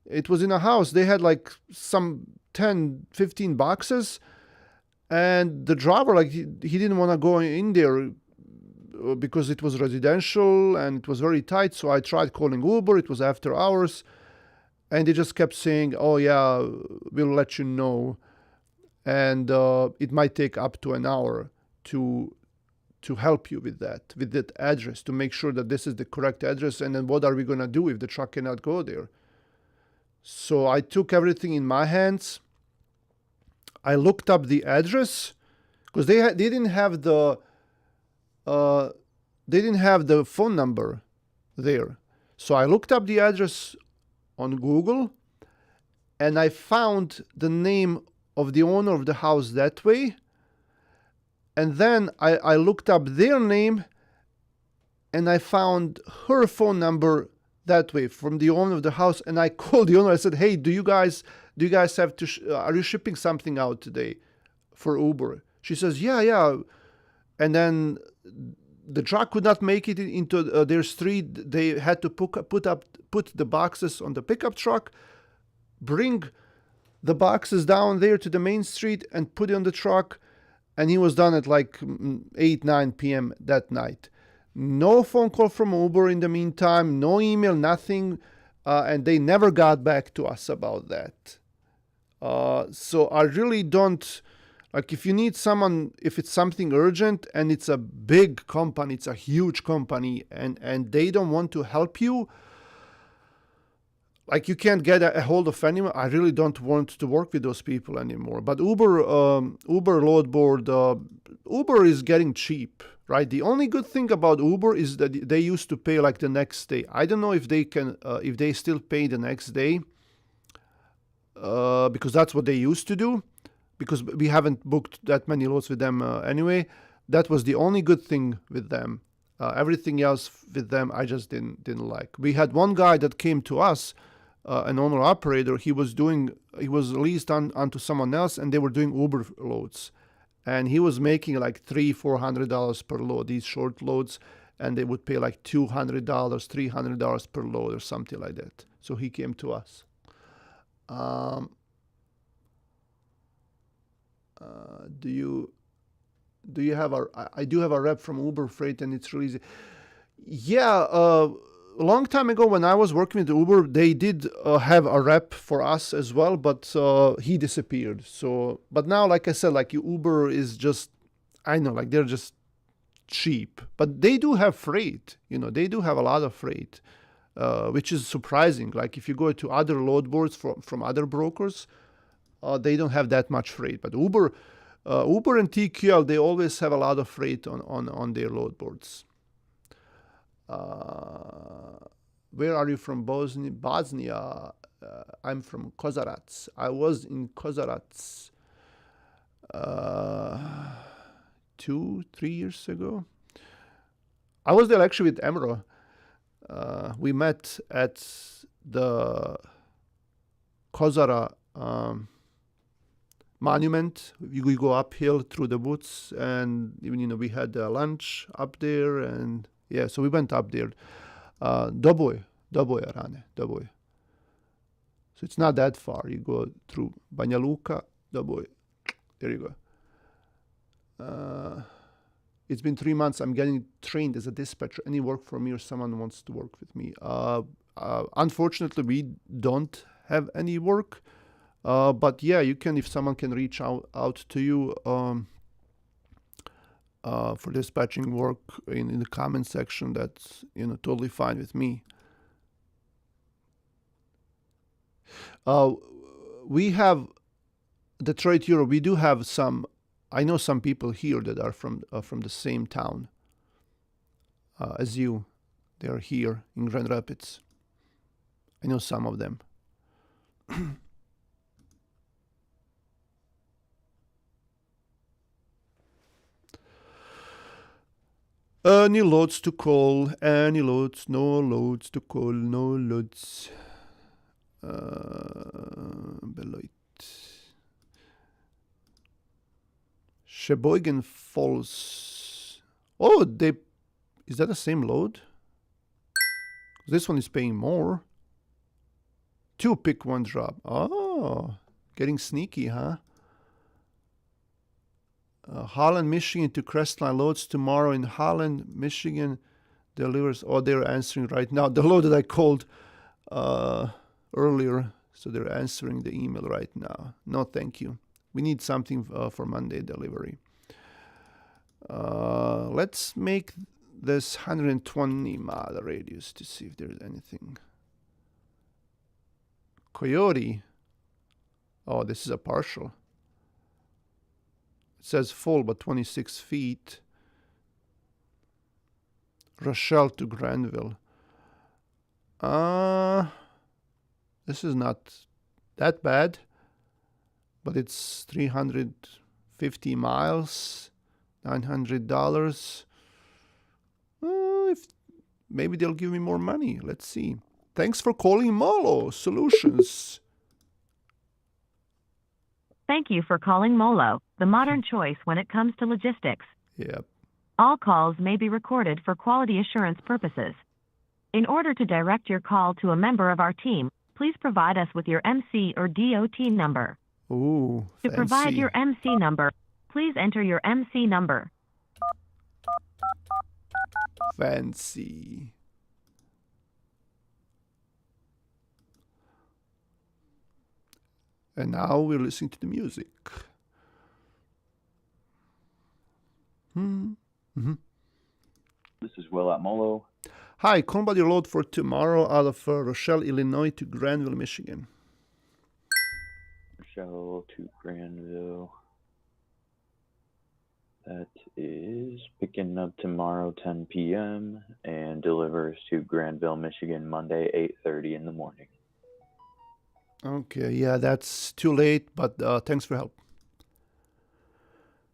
They had like some 10, 15 boxes, and the driver, like, he didn't want to go in there because it was residential and it was very tight. So I tried calling Uber. It was after hours, and they just kept saying, "Oh yeah, we'll let you know," and it might take up to an hour to help you with that address, to make sure that this is the correct address, and then what are we going to do if the truck cannot go there? So I took everything in my hands. I looked up the address because they didn't have the phone number there. So I looked up the address on Google, and I found the name of the owner of the house that way. And then I looked up their name, and I found her phone number that way from the owner of the house. And I called the owner. I said, "Hey, do you guys have to? Are you shipping something out today for Uber?" She says, "Yeah." And then the truck could not make it into their street. They had to put the boxes on the pickup truck, bring the boxes down there to the main street, and put it on the truck. And he was done at like 8-9 p.m. that night. No phone call from Uber in the meantime, no email, nothing. And they never got back to us about that. So I really don't, like, if you need someone, if it's something urgent and it's a big company, it's a huge company, and they don't want to help you, like, you can't get a hold of anyone. I really don't want to work with those people anymore. But Uber load board, Uber is getting cheap, right? The only good thing about Uber is that they used to pay like the next day. I don't know if they can, if they still pay the next day, because that's what they used to do. Because we haven't booked that many loads with them anyway. That was the only good thing with them. Everything else with them, I just didn't like. We had one guy that came to us. An owner operator, he was leased onto someone else, and they were doing Uber loads, and he was making like $300-400 per load, these short loads, and they would pay like $200, $300 per load or something like that. So he came to us. Do you have I do have a rep from Uber Freight, and it's really easy. Yeah, a long time ago when I was working with Uber, they did have a rep for us as well, but he disappeared. So, but now, like I said, like, Uber is just, I know, like, they're just cheap, but they do have freight. They do have a lot of freight, which is surprising. Like, if you go to other load boards from other brokers, they don't have that much freight. But Uber and TQL, they always have a lot of freight on their load boards. Where are you from? Bosnia. I'm from Kozarac. I was in Kozarac 2-3 years ago. I was there actually with Emro. We met at the Kozara monument. We go uphill through the woods, and we had lunch up there, and yeah, so we went up there. Doboj, Arane. So it's not that far. You go through Banja Luka, Doboj. There you go. It's been 3 months. I'm getting trained as a dispatcher. Any work for me, or someone wants to work with me? Unfortunately, we don't have any work. But yeah, you can, if someone can reach out to you for dispatching work in the comment section, that's totally fine with me. We have Detroit, Europe. We do have some. I know some people here that are from the same town as you. They are here in Grand Rapids. I know some of them. Any loads to call? Any loads? No loads to call? No loads. Beloit. Sheboygan Falls. Oh, is that the same load? This one is paying more. 2 pick, 1 drop. Oh, getting sneaky, huh? Holland, Michigan to Crestline loads tomorrow in Holland, Michigan. Delivers. Oh, they're answering right now. The load that I called earlier, so they're answering the email right now. No, thank you. We need something for Monday delivery. Let's make this 120 mile radius to see if there's anything. Coyote. Oh, this is a partial. It says full, but 26 feet. Rochelle to Granville. This is not that bad, but it's 350 miles, $900. If maybe they'll give me more money. Let's see. Thanks for calling Molo Solutions. Thank you for calling Molo, the modern choice when it comes to logistics. Yep. All calls may be recorded for quality assurance purposes. In order to direct your call to a member of our team, please provide us with your MC or DOT number. Ooh, To provide your MC number, please enter your MC number. Fancy. And now we're listening to the music. This is Will at Molo. Hi, call about your load for tomorrow out of Rochelle, Illinois to Granville, Michigan. Rochelle to Granville. That is picking up tomorrow 10 p.m. and delivers to Granville, Michigan, Monday 8:30 in the morning. Okay, yeah, that's too late, but thanks for help.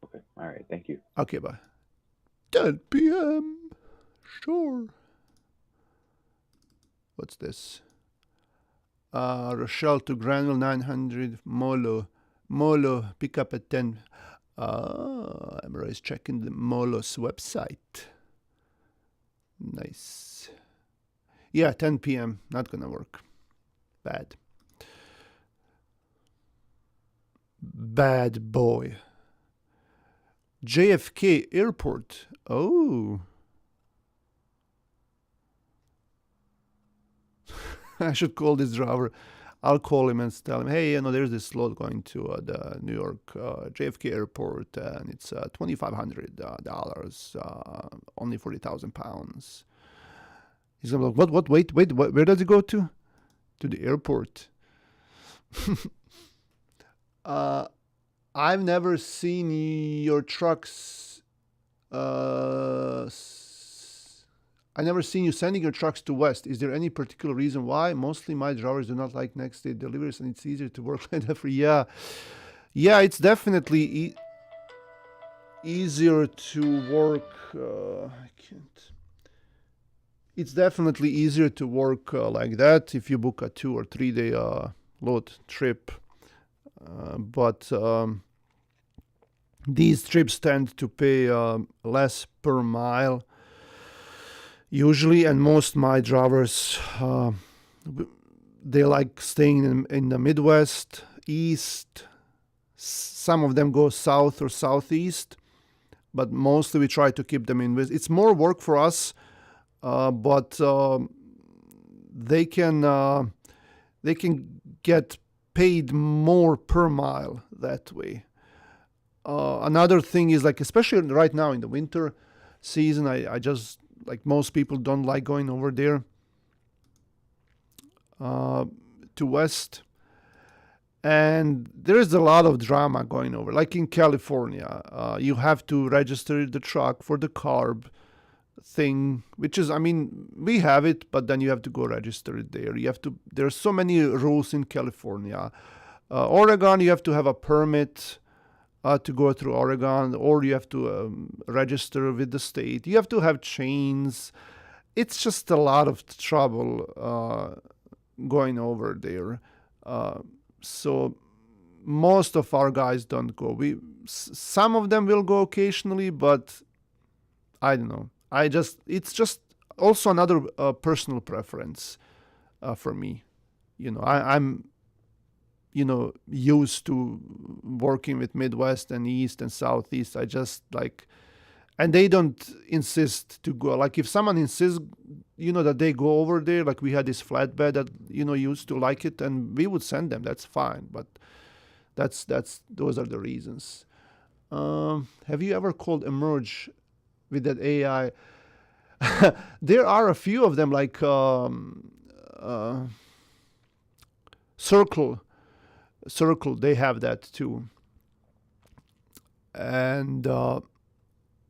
Okay, all right, thank you. Okay, bye. 10 p.m. Sure. What's this? Rochelle to Granville, 900. Molo, pick up at 10. Emra is checking the Molo's website. Nice. Yeah, 10 p.m. Not gonna work. Bad. Bad boy. JFK Airport. Oh. I should call this driver. I'll call him and tell him, hey, there's this load going to the New York JFK Airport, and it's $2,500, only 40,000 pounds. He's gonna be like, what? Wait, where does it go to? To the airport. I've never seen your trucks. I never seen you sending your trucks to West. Is there any particular reason why? Mostly my drivers do not like next day deliveries, and it's easier to work like that for. Yeah, it's definitely easier to work. I can't. It's definitely easier to work like that if you book a 2 or 3 day load trip. But these trips tend to pay less per mile usually, and most my drivers they like staying in the Midwest, East. Some of them go south or southeast, but mostly we try to keep them in. It's more work for us, but they can get paid more per mile that way. Another thing is, like, especially right now in the winter season, I just, like most people, don't like going over there to West. And there is a lot of drama going over. Like in California, you have to register the truck for the CARB thing, which is, I mean, we have it, but then you have to go register it there. You have to. There are so many rules in California. Oregon, you have to have a permit to go through Oregon, or you have to register with the state. You have to have chains. It's just a lot of trouble going over there. So most of our guys don't go. Some of them will go occasionally, but I don't know. It's just also another personal preference for me. I'm used to working with Midwest and East and Southeast. I just like, and they don't insist to go. Like if someone insists, that they go over there, like we had this flatbed that, used to like it, and we would send them. That's fine. But those are the reasons. Have you ever called Emerge with that AI? There are a few of them, like Circle. They have that too. And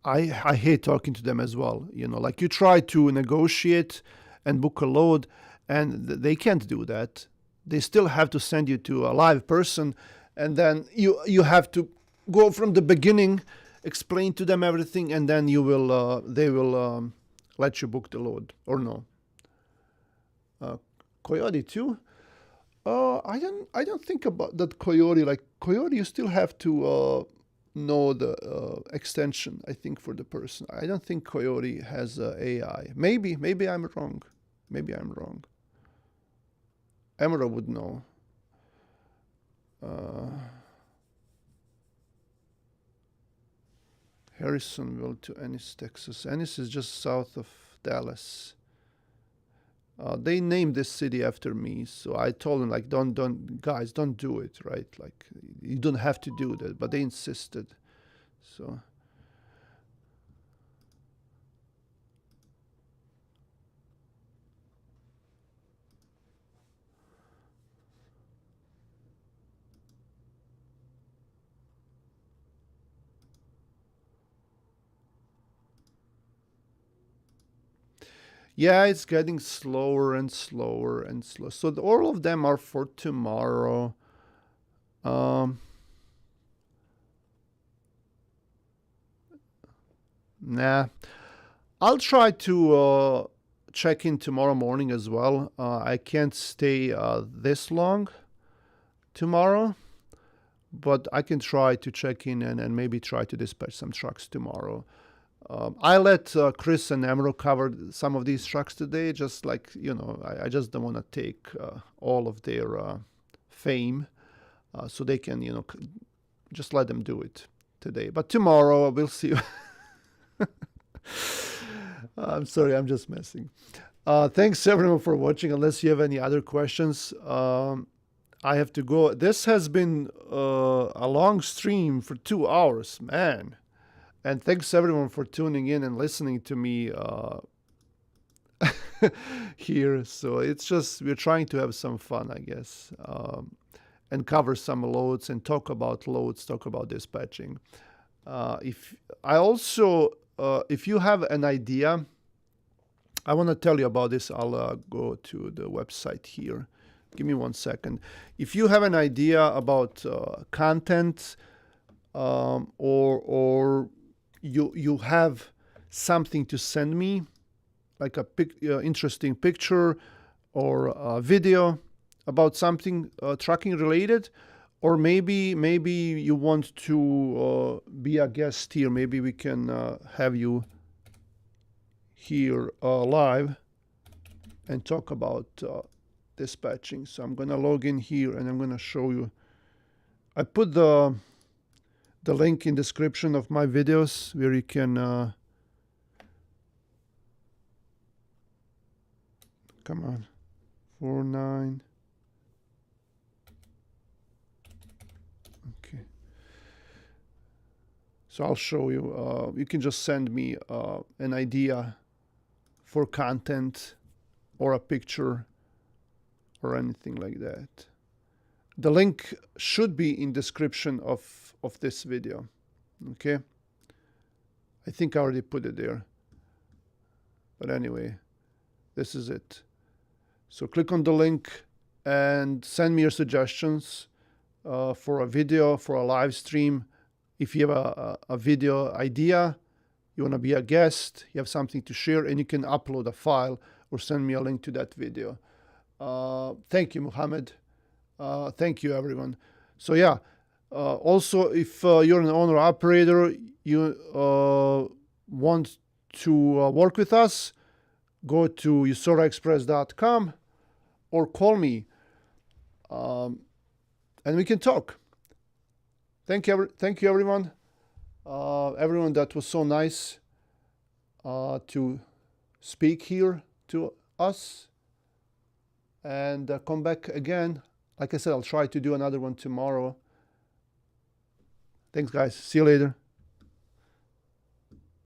I hate talking to them as well. Like you try to negotiate and book a load, and they can't do that. They still have to send you to a live person, and then you have to go from the beginning, explain to them everything, and then they will let you book the load or no. Coyote too. I don't think about that Coyote. Like Coyote, you still have to know the extension, I think, for the person. I don't think Coyote has AI. Maybe I'm wrong. Emerald would know. Harrisonville to Ennis, Texas. Ennis is just south of Dallas. They named this city after me, so I told them, like, don't guys, don't do it, right? Like, you don't have to do that, but they insisted. So yeah, it's getting slower and slower and slow. So all of them are for tomorrow. Nah. I'll try to check in tomorrow morning as well. I can't stay this long tomorrow, but I can try to check in and maybe try to dispatch some trucks tomorrow. I let Chris and Emerald cover some of these trucks today, just like, I just don't want to take all of their fame, so they can, just let them do it today. But tomorrow, we'll see. I'm sorry, I'm just messing. Thanks everyone for watching. Unless you have any other questions, I have to go. This has been a long stream for 2 hours, man. And thanks everyone for tuning in and listening to me here. So it's just, we're trying to have some fun, I guess, and cover some loads and talk about loads, talk about dispatching. If you have an idea, I want to tell you about this. I'll go to the website here. Give me 1 second. If you have an idea about content, or you have something to send me, like a interesting picture or a video about something trucking related, or maybe you want to be a guest here. Maybe we can have you here live and talk about dispatching. So I'm going to log in here and I'm going to show you. I put the link in description of my videos where you can come on, 49. Okay. So I'll show you. You can just send me an idea for content or a picture or anything like that. The link should be in description of this video. Okay. I think I already put it there. But anyway, this is it. So click on the link and send me your suggestions for a video, for a live stream. If you have a video idea, you want to be a guest, you have something to share, and you can upload a file or send me a link to that video. Thank you, Muhammad. Thank you, everyone. So yeah, also if you're an owner operator, you want to work with us, go to usoraexpress.com or call me, and we can talk. Thank you, everyone. Everyone that was so nice to speak here to us, and come back again. Like I said, I'll try to do another one tomorrow. Thanks, guys. See you later.